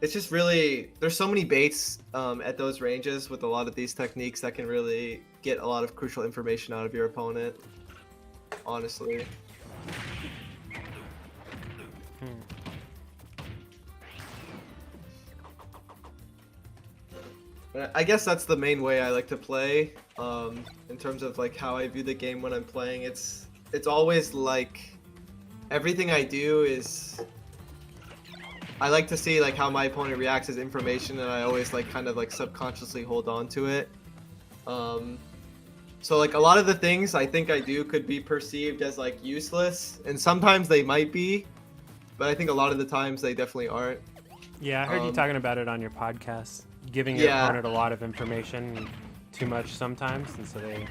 [SPEAKER 2] It's just really there's so many baits at those ranges with a lot of these techniques that can really get a lot of crucial information out of your opponent. Honestly. I guess that's the main way I like to play. In terms of like how I view the game when I'm playing, it's always like everything I do is I like to see like how my opponent reacts as information, and I always like kind of like subconsciously hold on to it. So like a lot of the things I think I do could be perceived as like useless, and sometimes they might be, but I think a lot of the times they definitely aren't.
[SPEAKER 1] Yeah, I heard you talking about it on your podcast, giving your
[SPEAKER 2] Yeah.
[SPEAKER 1] opponent a lot of information, too much sometimes, and so they.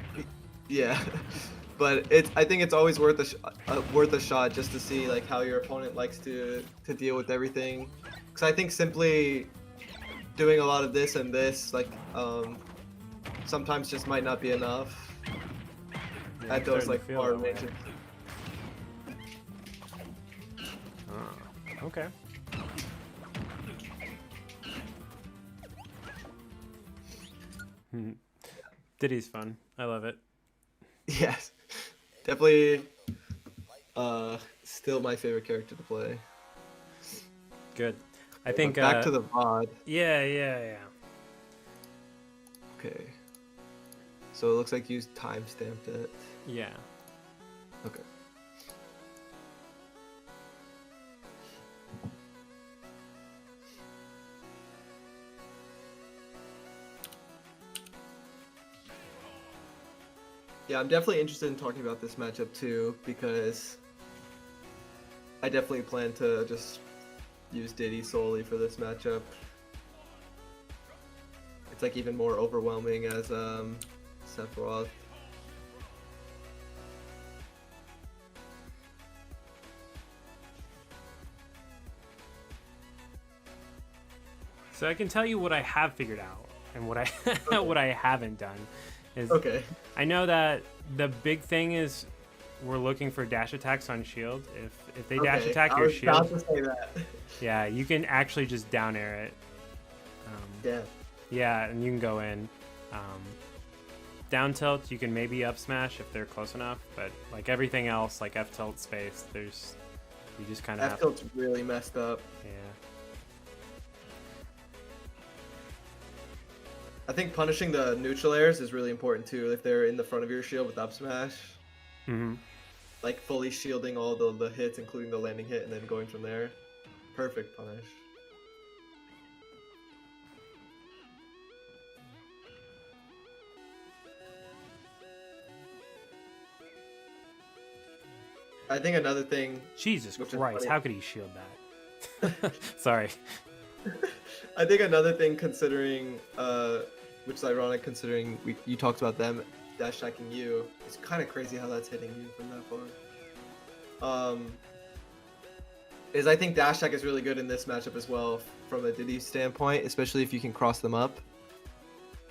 [SPEAKER 2] Yeah, but I think it's always worth a shot just to see like how your opponent likes to deal with everything. Because I think simply doing a lot of this and this like sometimes just might not be enough
[SPEAKER 1] Yeah,
[SPEAKER 2] at
[SPEAKER 1] you're
[SPEAKER 2] those
[SPEAKER 1] starting
[SPEAKER 2] like
[SPEAKER 1] to feel
[SPEAKER 2] far
[SPEAKER 1] that way.
[SPEAKER 2] ranges.
[SPEAKER 1] Okay. Diddy's fun. I love it.
[SPEAKER 2] Yes, definitely. Still my favorite character to play.
[SPEAKER 1] Good. I think.
[SPEAKER 2] But back to the VOD.
[SPEAKER 1] Yeah.
[SPEAKER 2] Okay. So it looks like you timestamped it.
[SPEAKER 1] Yeah.
[SPEAKER 2] Okay. Yeah, I'm definitely interested in talking about this matchup too, because I definitely plan to just use Diddy solely for this matchup. It's like even more overwhelming as Sephiroth.
[SPEAKER 1] So I can tell you what I have figured out and what I what I haven't done. Is
[SPEAKER 2] Okay.
[SPEAKER 1] I know that the big thing is we're looking for dash attacks on shield. If they dash
[SPEAKER 2] Okay,
[SPEAKER 1] attack
[SPEAKER 2] I
[SPEAKER 1] your
[SPEAKER 2] was about
[SPEAKER 1] shield,
[SPEAKER 2] to say that.
[SPEAKER 1] yeah, you can actually just down air it.
[SPEAKER 2] Yeah.
[SPEAKER 1] Yeah, and you can go in. Down tilt, you can maybe up smash if they're close enough, but like everything else, like F tilt space, you just kind of
[SPEAKER 2] F tilt's really messed up.
[SPEAKER 1] Yeah.
[SPEAKER 2] I think punishing the neutral airs is really important too. If they're in the front of your shield with up smash, like fully shielding all the hits, including the landing hit, and then going from there. Perfect punish. I think another thing.
[SPEAKER 1] Jesus
[SPEAKER 2] Which is
[SPEAKER 1] Christ,
[SPEAKER 2] funny.
[SPEAKER 1] how could he shield that? Sorry.
[SPEAKER 2] I think another thing considering, which is ironic considering you talked about them dash attacking you. It's kind of crazy how that's hitting you from that far. Is I think dash attack is really good in this matchup as well from a Diddy standpoint, especially if you can cross them up.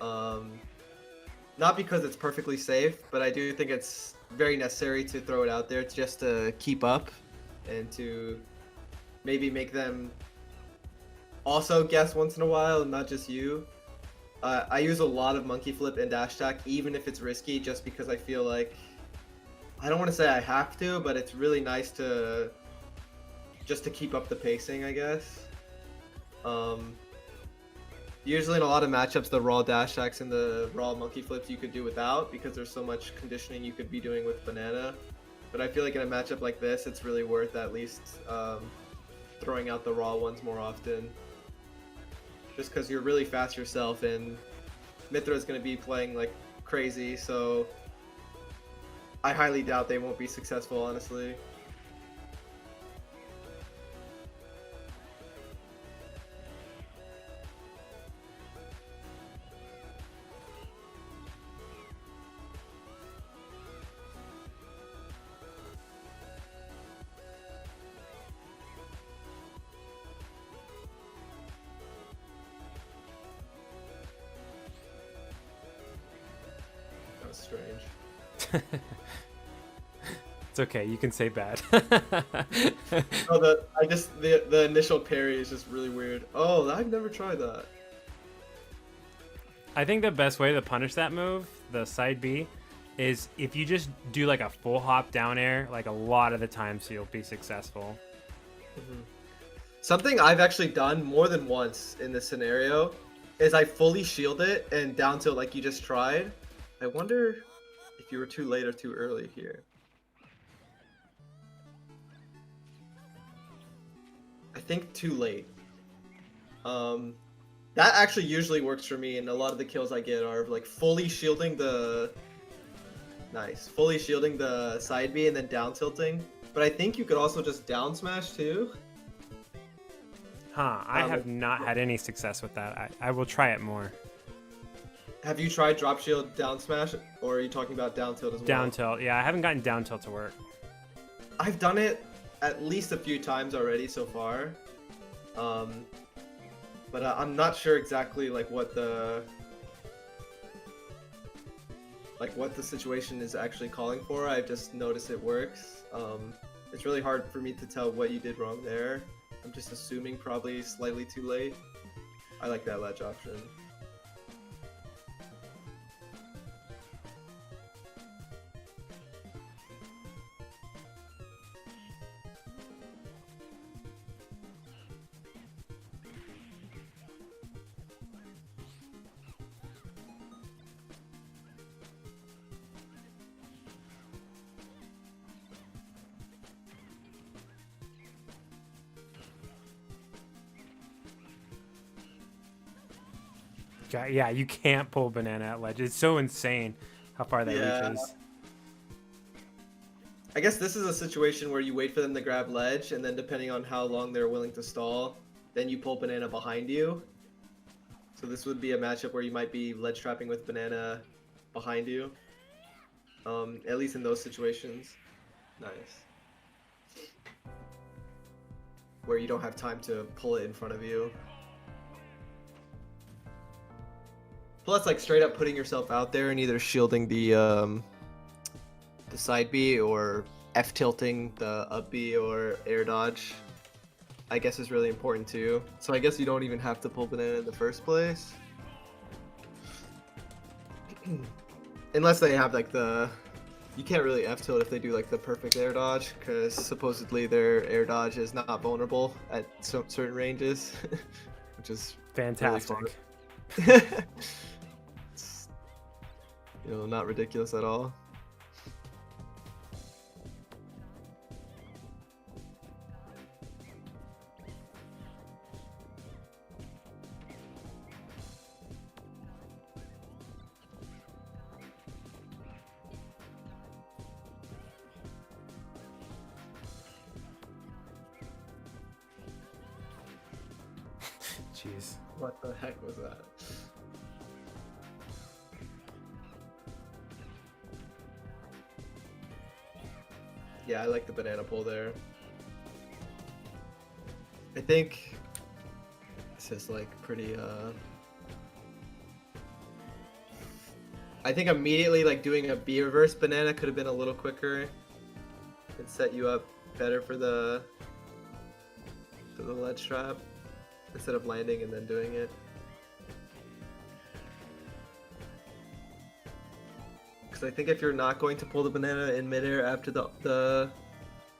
[SPEAKER 2] Not because it's perfectly safe, but I do think it's very necessary to throw it out there just to keep up and to maybe make them also guess once in a while and not just you. I use a lot of monkey flip and dash attack, even if it's risky, just because I feel like, I don't want to say I have to, but it's really nice to just to keep up the pacing, I guess. Usually in a lot of matchups, the raw dash attacks and the raw monkey flips you could do without because there's so much conditioning you could be doing with banana. But I feel like in a matchup like this, it's really worth at least throwing out the raw ones more often. Just because you're really fast yourself, and Mithra is going to be playing like crazy, so I highly doubt they won't be successful, honestly. Strange.
[SPEAKER 1] It's okay, you can say bad.
[SPEAKER 2] Oh, the initial parry is just really weird. Oh, I've never tried that.
[SPEAKER 1] I think the best way to punish that move, the side B, is if you just do like a full hop down air, like a lot of the times you'll be successful.
[SPEAKER 2] Mm-hmm. Something I've actually done more than once in this scenario is I fully shield it and down tilt like you just tried. I wonder if you were too late or too early here. I think too late. That actually usually works for me, and a lot of the kills I get are like fully shielding the fully shielding the side B and then down tilting. But I think you could also just down smash too.
[SPEAKER 1] Huh, I have not had any success with that. I will try it more.
[SPEAKER 2] Have you tried drop shield down smash, or are you talking about down tilt as well?
[SPEAKER 1] Down tilt, yeah, I haven't gotten down tilt to work.
[SPEAKER 2] I've done it at least a few times already so far, but I'm not sure exactly like what the situation is actually calling for. I've just noticed it works. It's really hard for me to tell what you did wrong there. I'm just assuming probably slightly too late. I like that ledge option.
[SPEAKER 1] Yeah, you can't pull banana at ledge. It's so insane how far that reaches.
[SPEAKER 2] I guess this is a situation where you wait for them to grab ledge, and then depending on how long they're willing to stall, then you pull banana behind you. So this would be a matchup where you might be ledge trapping with banana behind you. At least in those situations. Nice. Where you don't have time to pull it in front of you. Plus, like, straight up putting yourself out there and either shielding the side B or F tilting the up B or air dodge, I guess is really important too. So I guess you don't even have to pull banana in the first place. Unless they have like you can't really F tilt if they do like the perfect air dodge, because supposedly their air dodge is not vulnerable at certain ranges, which is
[SPEAKER 1] fantastic.
[SPEAKER 2] Really fun. It's, not ridiculous at all.
[SPEAKER 1] jeez.
[SPEAKER 2] What the heck was that? Yeah, I like the banana pull there. I think this is like pretty I think immediately like doing a B reverse banana could have been a little quicker and set you up better for the ledge trap instead of landing and then doing it. Because I think if you're not going to pull the banana in midair after the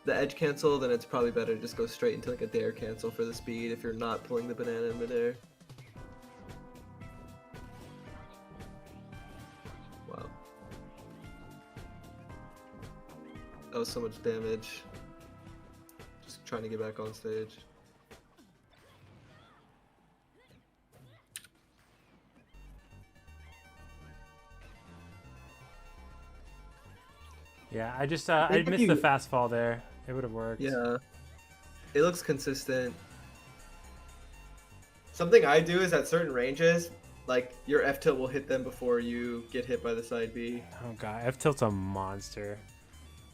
[SPEAKER 2] edge cancel, then it's probably better to just go straight into like a dare cancel for the speed if you're not pulling the banana in midair. Wow. That was so much damage. Just trying to get back on stage.
[SPEAKER 1] Yeah, I just I missed the fast fall there. It would have worked.
[SPEAKER 2] Yeah. It looks consistent. Something I do is at certain ranges, like your F tilt will hit them before you get hit by the side B.
[SPEAKER 1] Oh god, F tilt's a monster.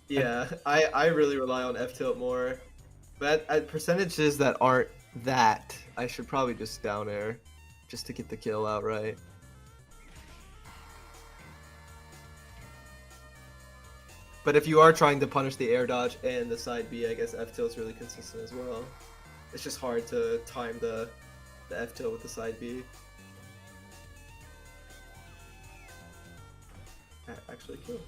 [SPEAKER 2] Yeah, I really rely on F tilt more. But at percentages that aren't that, I should probably just down air just to get the kill outright. But if you are trying to punish the air dodge and the side B, I guess F tilt's really consistent as well. It's just hard to time the F tilt with the side B. Actually kill.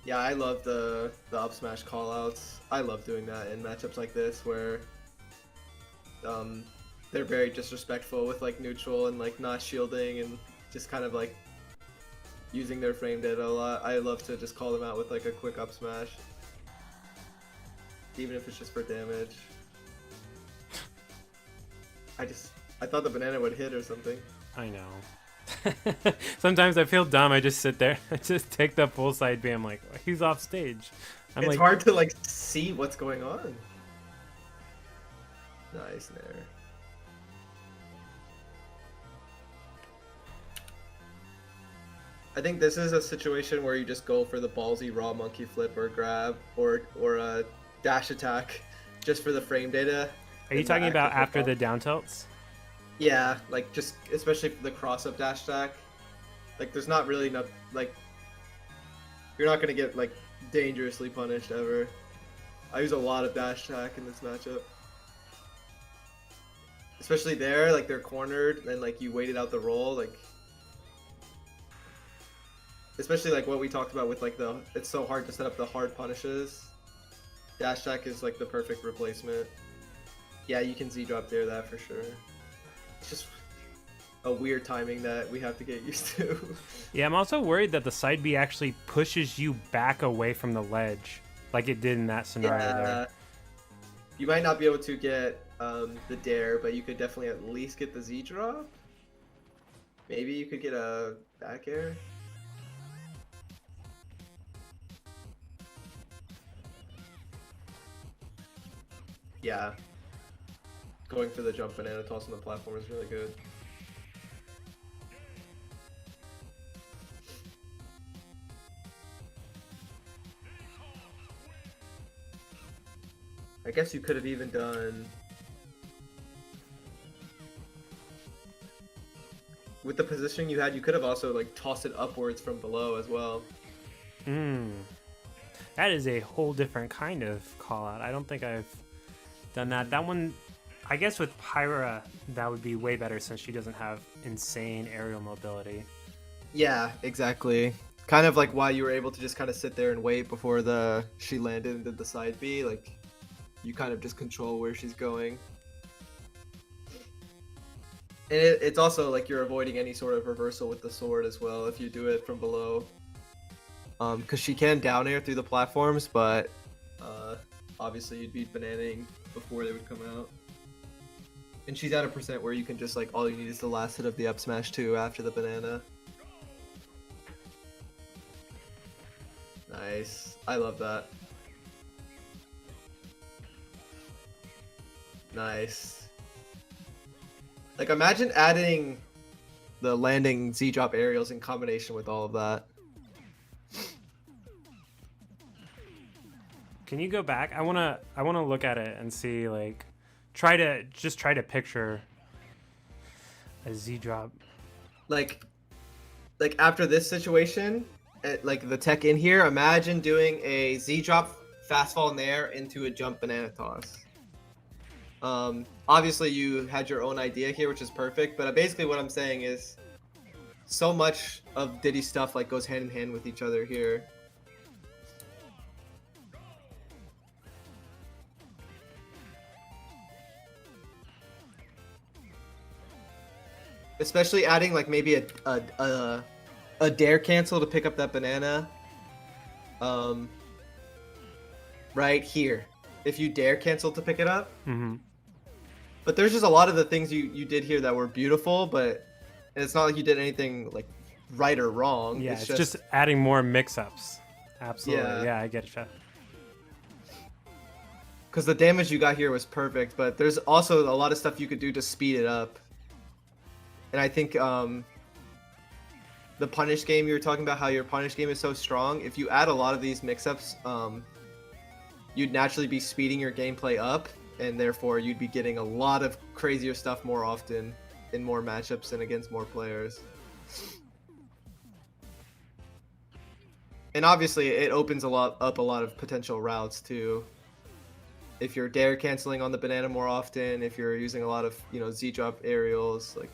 [SPEAKER 2] Yeah, I love the up smash callouts. I love doing that in matchups like this where they're very disrespectful with like neutral and like not shielding and just kind of like using their frame data a lot. I love to just call them out with like a quick up smash, even if it's just for damage. I thought the banana would hit or something.
[SPEAKER 1] I know. Sometimes I feel dumb. I just sit there. I just take the full side B. I'm like, he's off stage.
[SPEAKER 2] It's hard to like see what's going on. Nice there. I think this is a situation where you just go for the ballsy raw monkey flip or grab or a dash attack just for the frame data.
[SPEAKER 1] Are you talking about after the down tilts?
[SPEAKER 2] Yeah, like just especially for the cross up dash attack. Like there's not really enough, like you're not gonna get like dangerously punished ever. I use a lot of dash attack in this matchup. Especially there, like they're cornered and like you waited out the roll, like especially like what we talked about with like it's so hard to set up the hard punishes. Dash attack is like the perfect replacement. Yeah, you can Z drop there that for sure. It's just a weird timing that we have to get used to.
[SPEAKER 1] Yeah, I'm also worried that the side B actually pushes you back away from the ledge, like it did in that scenario there.
[SPEAKER 2] You might not be able to get the dare, but you could definitely at least get the Z drop. Maybe you could get a back air. Yeah. Going for the jump banana toss on the platform is really good. I guess you could have even done... With the positioning you had, you could have also like tossed it upwards from below as well.
[SPEAKER 1] That is a whole different kind of call out. I don't think I've done that. That one, I guess with Pyra, that would be way better since she doesn't have insane aerial mobility.
[SPEAKER 2] Yeah, exactly. Kind of like why you were able to just kind of sit there and wait before she landed and did the side B. Like, you kind of just control where she's going. And it's also like you're avoiding any sort of reversal with the sword as well if you do it from below. Because she can down air through the platforms, but obviously you'd be bananing before they would come out. And she's at a percent where you can just like all you need is the last hit of the up smash 2 after the banana. Nice. I love that. Nice. Like imagine adding the landing Z drop aerials in combination with all of that.
[SPEAKER 1] Can you go back? I wanna look at it and see, like, try to picture a Z drop.
[SPEAKER 2] Like after this situation, like the tech in here, imagine doing a Z drop fast fall in the air into a jump banana toss. Obviously you had your own idea here, which is perfect, but basically what I'm saying is so much of Diddy's stuff like goes hand in hand with each other here. Especially adding like maybe a dare cancel to pick up that banana. Right here. If you dare cancel to pick it up.
[SPEAKER 1] Mm-hmm.
[SPEAKER 2] But there's just a lot of the things you did here that were beautiful, but it's not like you did anything like right or wrong.
[SPEAKER 1] Yeah, it's just adding more mix-ups. Absolutely. Yeah, I get it.
[SPEAKER 2] Because the damage you got here was perfect, but there's also a lot of stuff you could do to speed it up. And I think the punish game you were talking about, how your punish game is so strong, if you add a lot of these mix-ups, you'd naturally be speeding your gameplay up, and therefore you'd be getting a lot of crazier stuff more often in more matchups and against more players. And obviously it opens up a lot of potential routes too. If you're dare canceling on the banana more often, if you're using a lot of, you know, Z drop aerials, like.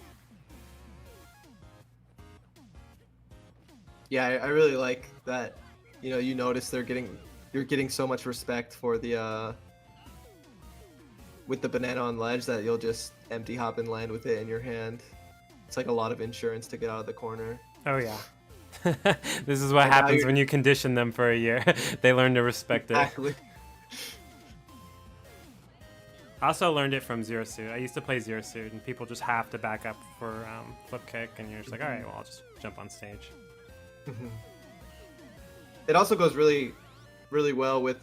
[SPEAKER 2] Yeah, I really like that. You know, you notice you're getting so much respect for the with the banana on ledge that you'll just empty hop and land with it in your hand. It's like a lot of insurance to get out of the corner.
[SPEAKER 1] Oh yeah. This is what happens when you condition them for a year. They learn to respect
[SPEAKER 2] Exactly.
[SPEAKER 1] it. I also learned it from Zero Suit. I used to play Zero Suit, and people just have to back up for flip kick, and you're just like, all right, well, I'll just jump on stage.
[SPEAKER 2] It also goes really, really well with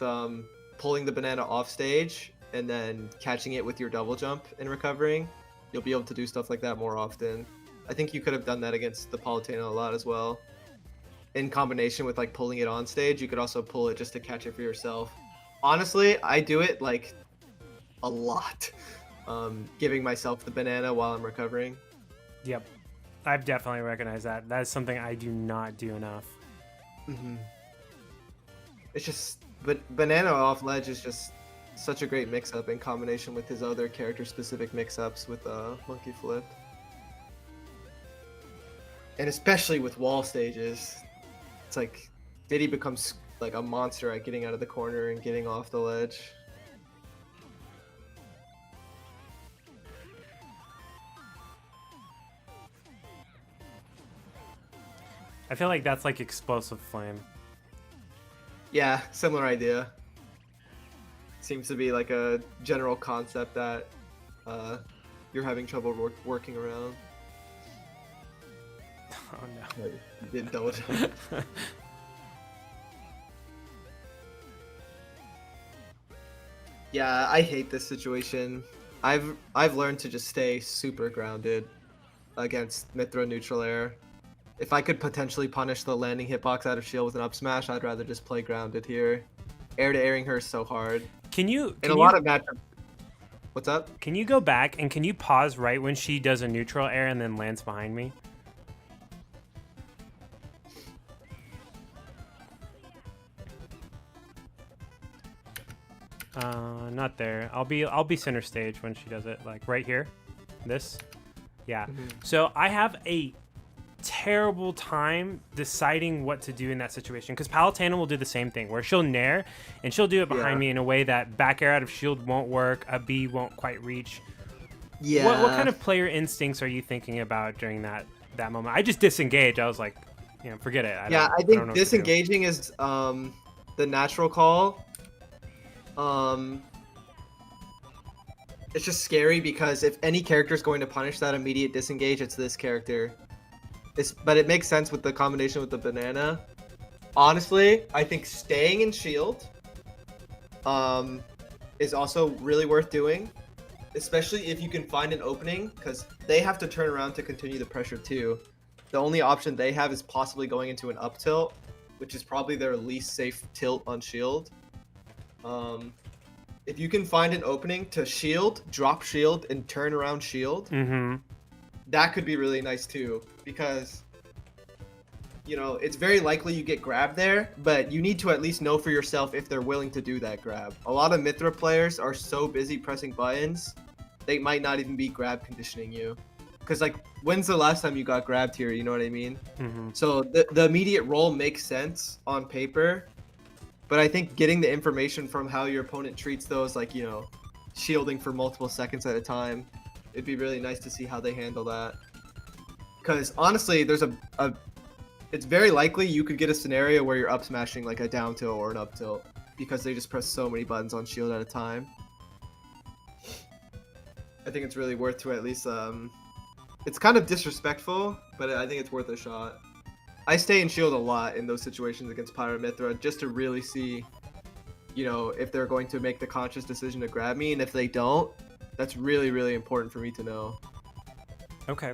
[SPEAKER 2] pulling the banana off stage and then catching it with your double jump and recovering. You'll be able to do stuff like that more often. I think you could have done that against the Palutena a lot as well. In combination with like pulling it on stage, you could also pull it just to catch it for yourself. Honestly, I do it like a lot, giving myself the banana while I'm recovering.
[SPEAKER 1] Yep. I've definitely recognized that. That is something I do not do enough.
[SPEAKER 2] It's just, but banana off ledge is just such a great mix-up in combination with his other character-specific mix-ups with monkey flip, and especially with wall stages. It's like Diddy becomes like a monster at getting out of the corner and getting off the ledge.
[SPEAKER 1] I feel like that's like explosive flame.
[SPEAKER 2] Yeah, similar idea. Seems to be like a general concept that you're having trouble working around.
[SPEAKER 1] Oh no.
[SPEAKER 2] You didn't double jump. Yeah, I hate this situation. I've learned to just stay super grounded against mid-throw neutral air. If I could potentially punish the landing hitbox out of shield with an up smash, I'd rather just play grounded here. Air to airing her is so hard. Lot of matchups. What's up?
[SPEAKER 1] Can you go back and can you pause right when she does a neutral air and then lands behind me? Not there. I'll be center stage when she does it, like right here. This. Yeah. So I have a terrible time deciding what to do in that situation, because Palutena will do the same thing where she'll nair and she'll do it behind me in a way that back air out of shield won't work, a B won't quite reach. What kind of player instincts are you thinking about during that moment? I just disengage. I was like, forget it.
[SPEAKER 2] I think disengaging is the natural call. it's just scary because if any character is going to punish that immediate disengage, it's this character. But it makes sense with the combination with the banana. Honestly, I think staying in shield is also really worth doing, especially if you can find an opening, because they have to turn around to continue the pressure too. The only option they have is possibly going into an up tilt, which is probably their least safe tilt on shield. If you can find an opening to shield, drop shield, and turn around shield, that could be really nice too, because you know, it's very likely you get grabbed there, but you need to at least know for yourself if they're willing to do that grab. A lot of Mithra players are so busy pressing buttons, they might not even be grab conditioning you. Because, like, when's the last time you got grabbed here, you know what I mean? So the immediate roll makes sense on paper, but I think getting the information from how your opponent treats those, like, you know, shielding for multiple seconds at a time, it'd be really nice to see how they handle that. Because, honestly, there's it's very likely you could get a scenario where you're up smashing like a down tilt or an up tilt because they just press so many buttons on shield at a time. I think it's really worth to at least it's kind of disrespectful, but I think it's worth a shot. I stay in shield a lot in those situations against Pyra Mithra just to really see, you know, if they're going to make the conscious decision to grab me, and if they don't, that's really, really important for me to know.
[SPEAKER 1] Okay.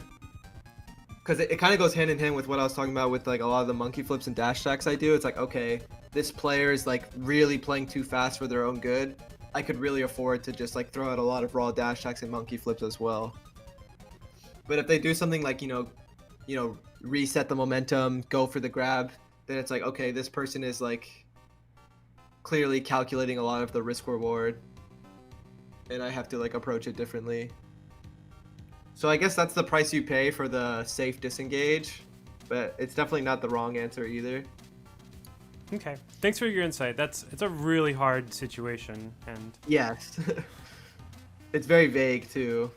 [SPEAKER 2] Because it kind of goes hand in hand with what I was talking about with like a lot of the monkey flips and dash attacks I do. It's like, okay, this player is like really playing too fast for their own good. I could really afford to just like throw out a lot of raw dash attacks and monkey flips as well. But if they do something like, you know, reset the momentum, go for the grab, then it's like, okay, this person is like clearly calculating a lot of the risk reward, and I have to like approach it differently. So I guess that's the price you pay for the safe disengage, but it's definitely not the wrong answer either.
[SPEAKER 1] Okay. Thanks for your insight. It's a really hard situation, and
[SPEAKER 2] yes, it's very vague too.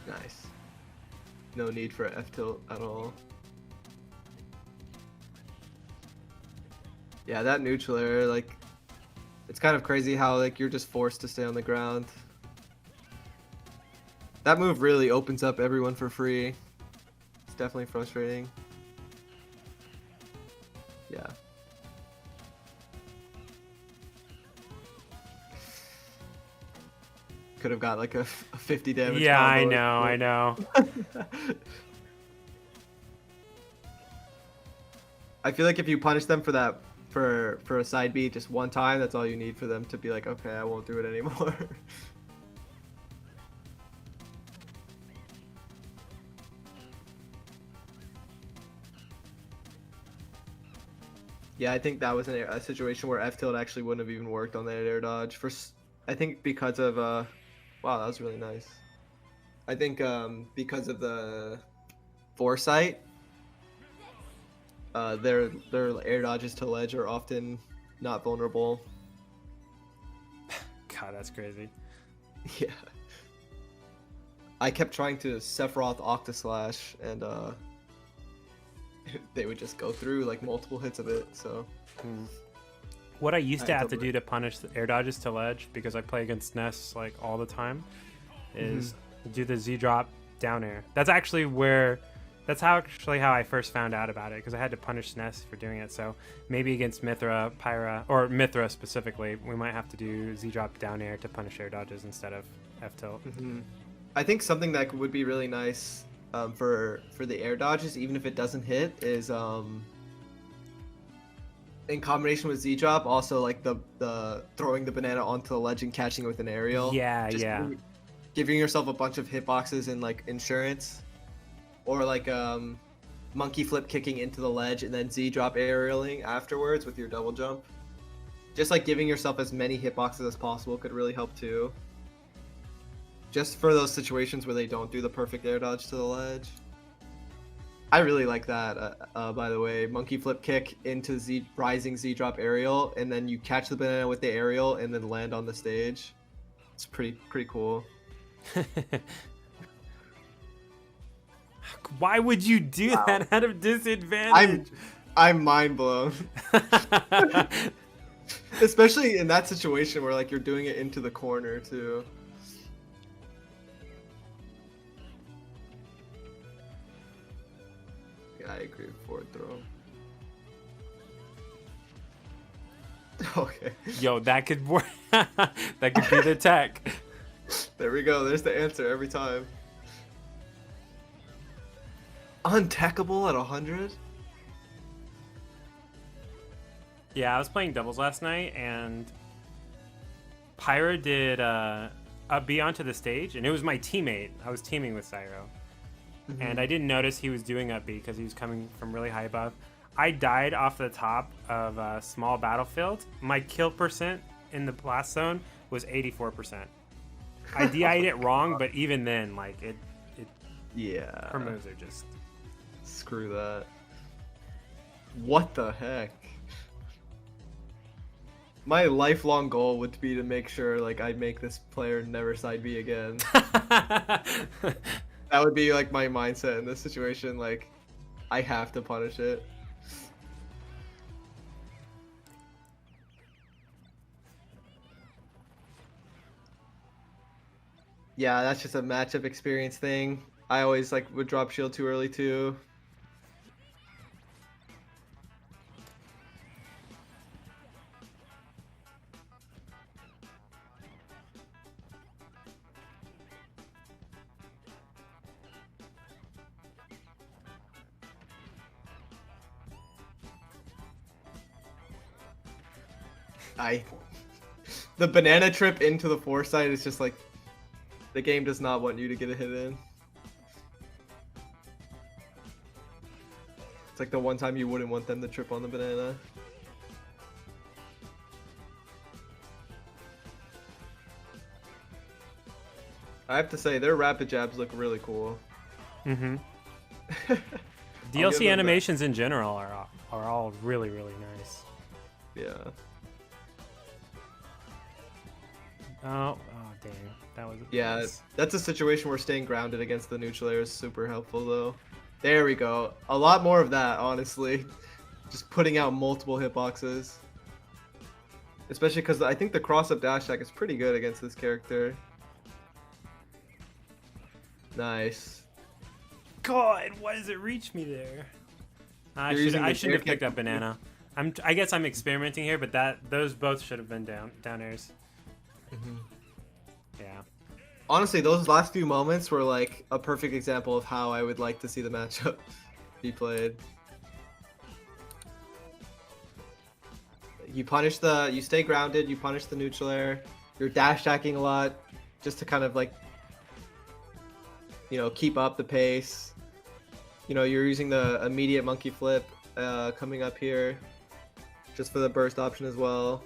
[SPEAKER 2] Nice. No need for F tilt at all. Yeah, that neutral air, like, it's kind of crazy how like you're just forced to stay on the ground. That move really opens up everyone for free. It's definitely frustrating. Yeah. Could have got like a 50 damage.
[SPEAKER 1] yeah, I know.
[SPEAKER 2] I feel like if you punish them for that, for a side B just one time, that's all you need for them to be like, okay, I won't do it anymore. Yeah, I think that was a situation where F tilt actually wouldn't have even worked on that air dodge. I think because of wow, that was really nice. I think because of the foresight, their air dodges to ledge are often not vulnerable.
[SPEAKER 1] God, that's crazy.
[SPEAKER 2] Yeah. I kept trying to Sephiroth Octaslash, and they would just go through like multiple hits of it. So
[SPEAKER 1] what I used to have to do to punish the air dodges to ledge, because I play against Ness like all the time, is do the Z drop down air. That's actually how I first found out about it, because I had to punish Ness for doing it. So maybe against Mithra, Pyra, or Mithra specifically, we might have to do Z drop down air to punish air dodges instead of F tilt.
[SPEAKER 2] I think something that would be really nice for the air dodges, even if it doesn't hit, is in combination with Z drop, also like the throwing the banana onto the ledge and catching it with an aerial.
[SPEAKER 1] Yeah,
[SPEAKER 2] Just giving yourself a bunch of hitboxes and like insurance, or like monkey flip kicking into the ledge and then Z drop aerialing afterwards with your double jump. Just like giving yourself as many hitboxes as possible could really help too. Just for those situations where they don't do the perfect air dodge to the ledge. I really like that, by the way. Monkey flip kick into rising Z drop aerial, and then you catch the banana with the aerial and then land on the stage. It's pretty cool.
[SPEAKER 1] Why would you do
[SPEAKER 2] Wow.
[SPEAKER 1] that out of disadvantage?
[SPEAKER 2] I'm mind blown. Especially in that situation where like you're doing it into the corner too. Yeah, I agree with forward throw. Okay.
[SPEAKER 1] Yo, that could work. That could be the tech.
[SPEAKER 2] There we go. There's the answer every time. Untackable at 100?
[SPEAKER 1] Yeah, I was playing doubles last night, and Pyra did up B onto the stage, and it was my teammate. I was teaming with Cyro. And I didn't notice he was doing up B because he was coming from really high above. I died off the top of a small battlefield. My kill percent in the blast zone was 84%. I DI'd it wrong, but even then, like, it
[SPEAKER 2] Yeah.
[SPEAKER 1] her moves are just...
[SPEAKER 2] Screw that. What the heck? My lifelong goal would be to make sure like I make this player never side B again. That would be like my mindset in this situation. Like, I have to punish it. Yeah, that's just a matchup experience thing. I always like would drop shield too early too. The banana trip into the foresight is just like the game does not want you to get a hit in. It's like the one time you wouldn't want them to trip on the banana. I have to say their rapid jabs look really cool.
[SPEAKER 1] Mm-hmm.
[SPEAKER 2] I'll give
[SPEAKER 1] DLC
[SPEAKER 2] them
[SPEAKER 1] animations in general are all really, really nice.
[SPEAKER 2] Yeah.
[SPEAKER 1] Oh, dang. That was...
[SPEAKER 2] Yeah,
[SPEAKER 1] nice.
[SPEAKER 2] that's a situation where staying grounded against the neutral air is super helpful though. There we go. A lot more of that, honestly. Just putting out multiple hitboxes. Especially because I think the cross-up dash attack is pretty good against this character. Nice.
[SPEAKER 1] God, why does it reach me there? I
[SPEAKER 2] You're using the
[SPEAKER 1] shouldn't have
[SPEAKER 2] air
[SPEAKER 1] picked up banana. I guess I'm experimenting here, but those both should have been down airs. Yeah.
[SPEAKER 2] Honestly, those last few moments were like a perfect example of how I would like to see the matchup be played. You stay grounded, you punish the neutral air, you're dash attacking a lot, just to kind of like, you know, keep up the pace. You know, you're using the immediate monkey flip coming up here, just for the burst option as well.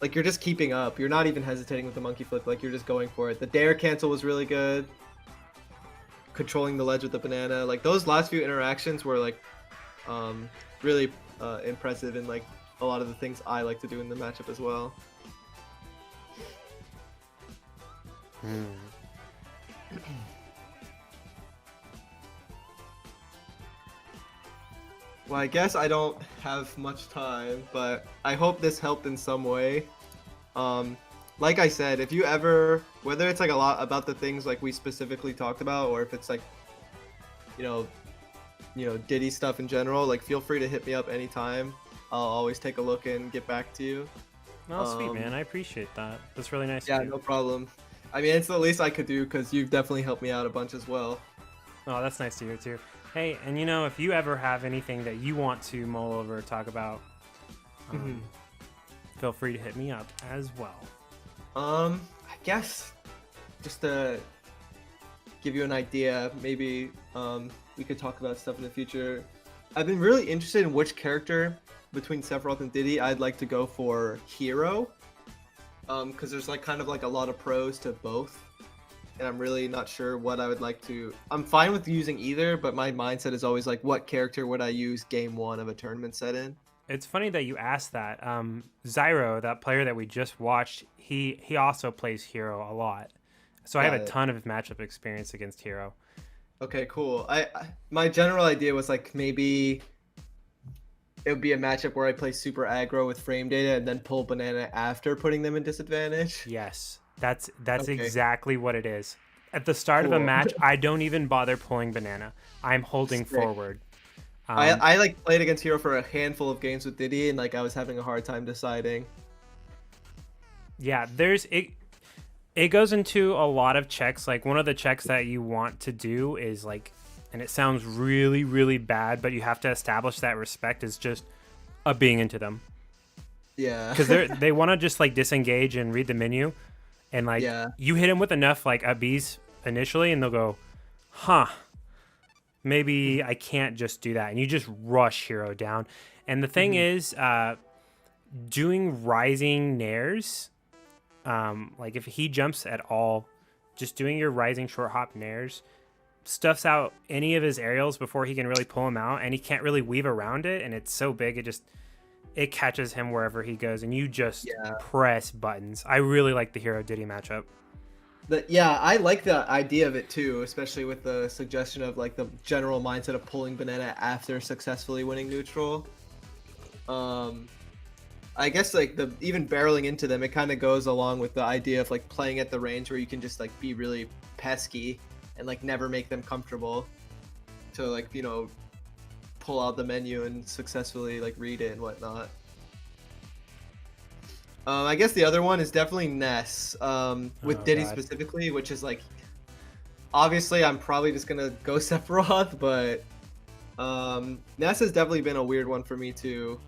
[SPEAKER 2] Like, you're just keeping up. You're not even hesitating with the monkey flip. Like, you're just going for it. The dare cancel was really good. Controlling the ledge with the banana. Like, those last few interactions were, like, really impressive in, like, a lot of the things I like to do in the matchup as well. Well, I guess I don't have much time, but I hope this helped in some way. Like I said, if you ever, whether it's like a lot about the things like we specifically talked about, or if it's like, you know, Diddy stuff in general, like feel free to hit me up anytime. I'll always take a look and get back to you.
[SPEAKER 1] Oh, sweet, man. I appreciate that. That's really nice
[SPEAKER 2] Yeah,
[SPEAKER 1] of you.
[SPEAKER 2] no problem. I mean, it's the least I could do because you've definitely helped me out a bunch as well.
[SPEAKER 1] Oh, that's nice to hear, too. Hey, and you know, if you ever have anything that you want to mull over or talk about, feel free to hit me up as well.
[SPEAKER 2] I guess just to give you an idea, maybe we could talk about stuff in the future. I've been really interested in which character between Sephiroth and Diddy I'd like to go for hero, because there's like kind of like a lot of pros to both, and I'm really not sure what I would like to. I'm fine with using either, but my mindset is always like, what character would I use game one of a tournament set in?
[SPEAKER 1] It's funny that you asked that. Zyro, that player that we just watched, he also plays hero a lot. So I have a ton of matchup experience against hero.
[SPEAKER 2] Okay, cool. My general idea was like maybe it would be a matchup where I play super aggro with frame data and then pull banana after putting them in disadvantage.
[SPEAKER 1] Yes, that's
[SPEAKER 2] Okay,
[SPEAKER 1] exactly what it is. At the start of a
[SPEAKER 2] cool.
[SPEAKER 1] match, I don't even bother pulling banana. I'm holding
[SPEAKER 2] Sick.
[SPEAKER 1] forward.
[SPEAKER 2] I
[SPEAKER 1] Um,
[SPEAKER 2] I like played against Hero for a handful of games with Diddy, and like I was having a hard time deciding.
[SPEAKER 1] yeah, there's it. It goes into a lot of checks. Like one of the checks that you want to do is like, and it sounds really, really bad, but you have to establish that respect is just being into them
[SPEAKER 2] Yeah.
[SPEAKER 1] because they want to just like disengage and read the menu, and like
[SPEAKER 2] Yeah.
[SPEAKER 1] you hit them with enough like Bs initially, and they'll go, huh, maybe I can't just do that, and you just rush Hero down. And the thing is, doing rising nairs, like if he jumps at all, just doing your rising short hop nairs stuffs out any of his aerials before he can really pull him out, and he can't really weave around it, and it's so big it catches him wherever he goes, and you just
[SPEAKER 2] Yeah.
[SPEAKER 1] press buttons. I really like the Hero Diddy matchup.
[SPEAKER 2] Yeah, I like the idea of it too, especially with the suggestion of like the general mindset of pulling banana after successfully winning neutral. Um, I guess like the even barreling into them, it kind of goes along with the idea of like playing at the range where you can just like be really pesky and like never make them comfortable to like pull out the menu and successfully like read it and whatnot. I guess the other one is definitely Ness, with
[SPEAKER 1] Oh,
[SPEAKER 2] Diddy
[SPEAKER 1] God.
[SPEAKER 2] specifically, which is like obviously I'm probably just gonna go Sephiroth, but Ness has definitely been a weird one for me too.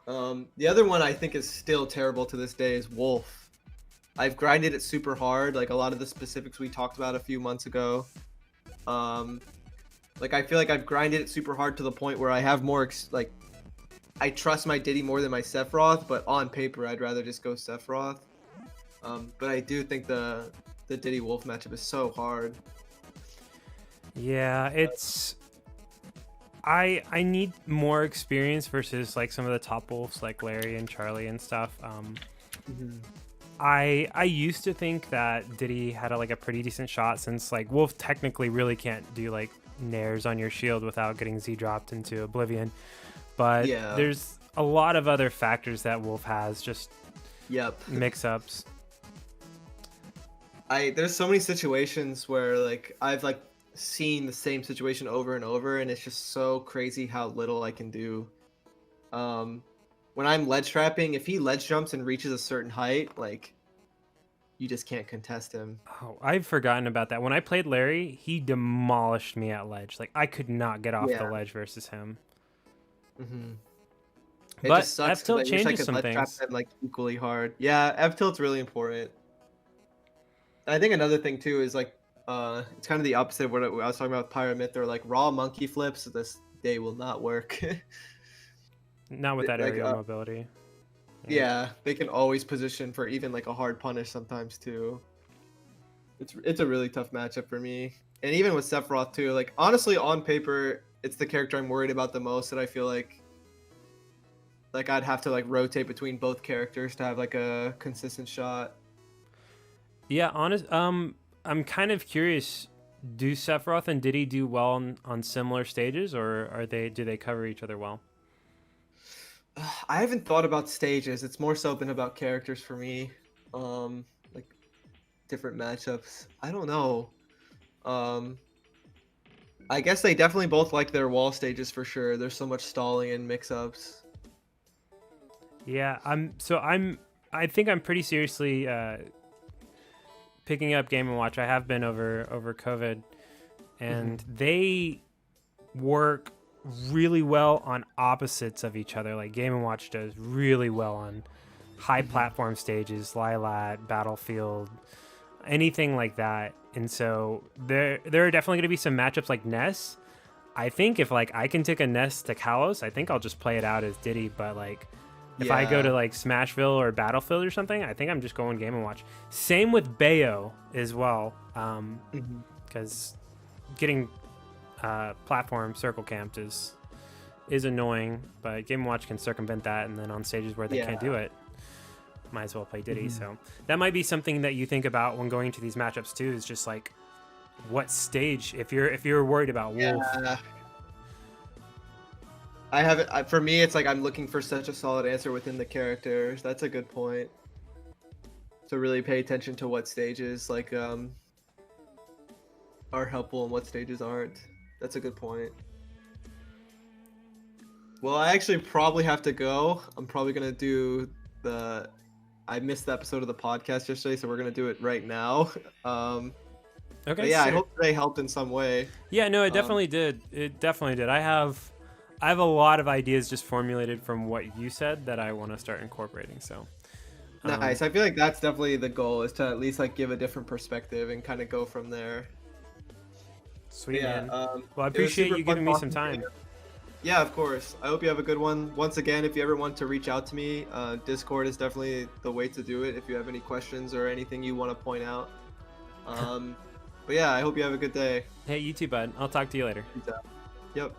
[SPEAKER 2] The other one I think is still terrible to this day is Wolf. I've grinded it super hard, like a lot of the specifics we talked about a few months ago. Like I feel like I've grinded it super hard to the point where I have more like I trust my Diddy more than my Sephiroth, but on paper I'd rather just go Sephiroth. But I do think the Diddy Wolf matchup is so hard.
[SPEAKER 1] Yeah, it's I need more experience versus like some of the top wolves like Larry and Charlie and stuff. I used to think that Diddy had like a pretty decent shot since like Wolf technically really can't do like nairs on your shield without getting Z dropped into oblivion. But
[SPEAKER 2] Yeah.
[SPEAKER 1] there's a lot of other factors that Wolf has, just
[SPEAKER 2] Yep.
[SPEAKER 1] mix-ups.
[SPEAKER 2] There's so many situations where like I've like seen the same situation over and over, and it's just so crazy how little I can do. When I'm ledge trapping, if he ledge jumps and reaches a certain height, like you just can't contest him.
[SPEAKER 1] Oh, I've forgotten about that. When I played Larry, he demolished me at ledge. Like I could not get off the
[SPEAKER 2] Yeah.
[SPEAKER 1] ledge versus him.
[SPEAKER 2] Mm-hmm. It
[SPEAKER 1] But
[SPEAKER 2] just sucks
[SPEAKER 1] F-tilt
[SPEAKER 2] because I wish I
[SPEAKER 1] changes
[SPEAKER 2] could
[SPEAKER 1] some
[SPEAKER 2] ledge trap
[SPEAKER 1] things.
[SPEAKER 2] them like equally hard. Yeah, F tilt's really important. I think another thing too is like it's kind of the opposite of what I was talking about with Pyramid. Or like raw monkey flips. This day will not work.
[SPEAKER 1] Not with that
[SPEAKER 2] Like
[SPEAKER 1] aerial mobility.
[SPEAKER 2] yeah, they can always position for even like a hard punish sometimes too. It's a really tough matchup for me, and even with Sephiroth too. Like honestly, on paper, it's the character I'm worried about the most. That I feel like I'd have to like rotate between both characters to have like a consistent shot.
[SPEAKER 1] Yeah, I'm kind of curious. Do Sephiroth and Diddy do well on similar stages, or do they cover each other well?
[SPEAKER 2] I haven't thought about stages. It's more so been about characters for me. Like different matchups. I don't know. Um, I guess they definitely both like their wall stages for sure. There's so much stalling and mix-ups.
[SPEAKER 1] Yeah, I think I'm pretty seriously picking up Game and Watch. I have been over COVID, and they work really well on opposites of each other. Like Game and Watch does really well on high platform stages, Lilat, Battlefield, anything like that. And so there are definitely going to be some matchups like Ness. I think if like I can take a Ness to Kalos, I think I'll just play it out as Diddy. But like if I go to like Smashville or Battlefield or something, I think I'm just going Game and Watch. Same with Bayo as well, because getting platform circle camped is annoying, but Game & Watch can circumvent that, and then on stages where they can't do it, might as well play Diddy. So that might be something that you think about when going to these matchups too, is just like what stage if you're worried about Wolf.
[SPEAKER 2] Yeah. I haven't. For me, it's like I'm looking for such a solid answer within the characters. That's a good point. To really pay attention to what stages like are helpful and what stages aren't. That's a good point. Well, I actually probably have to go. I'm probably gonna do the. I missed the episode of the podcast yesterday, so we're gonna do it right now.
[SPEAKER 1] Okay.
[SPEAKER 2] But yeah, I
[SPEAKER 1] sick.
[SPEAKER 2] hope today helped in some way.
[SPEAKER 1] Yeah, no, it definitely did. It definitely did. I have a lot of ideas just formulated from what you said that I want to start incorporating. So
[SPEAKER 2] Nice. I feel like that's definitely the goal, is to at least like give a different perspective and kind of go from there.
[SPEAKER 1] Sweet,
[SPEAKER 2] Yeah,
[SPEAKER 1] man.
[SPEAKER 2] well,
[SPEAKER 1] Well, I appreciate you giving me some time.
[SPEAKER 2] Yeah, of course. I hope you have a good one. Once again, if you ever want to reach out to me, Discord is definitely the way to do it if you have any questions or anything you want to point out. But yeah, I hope you have a good day.
[SPEAKER 1] Hey, you too, bud. I'll talk to you later.
[SPEAKER 2] Yep.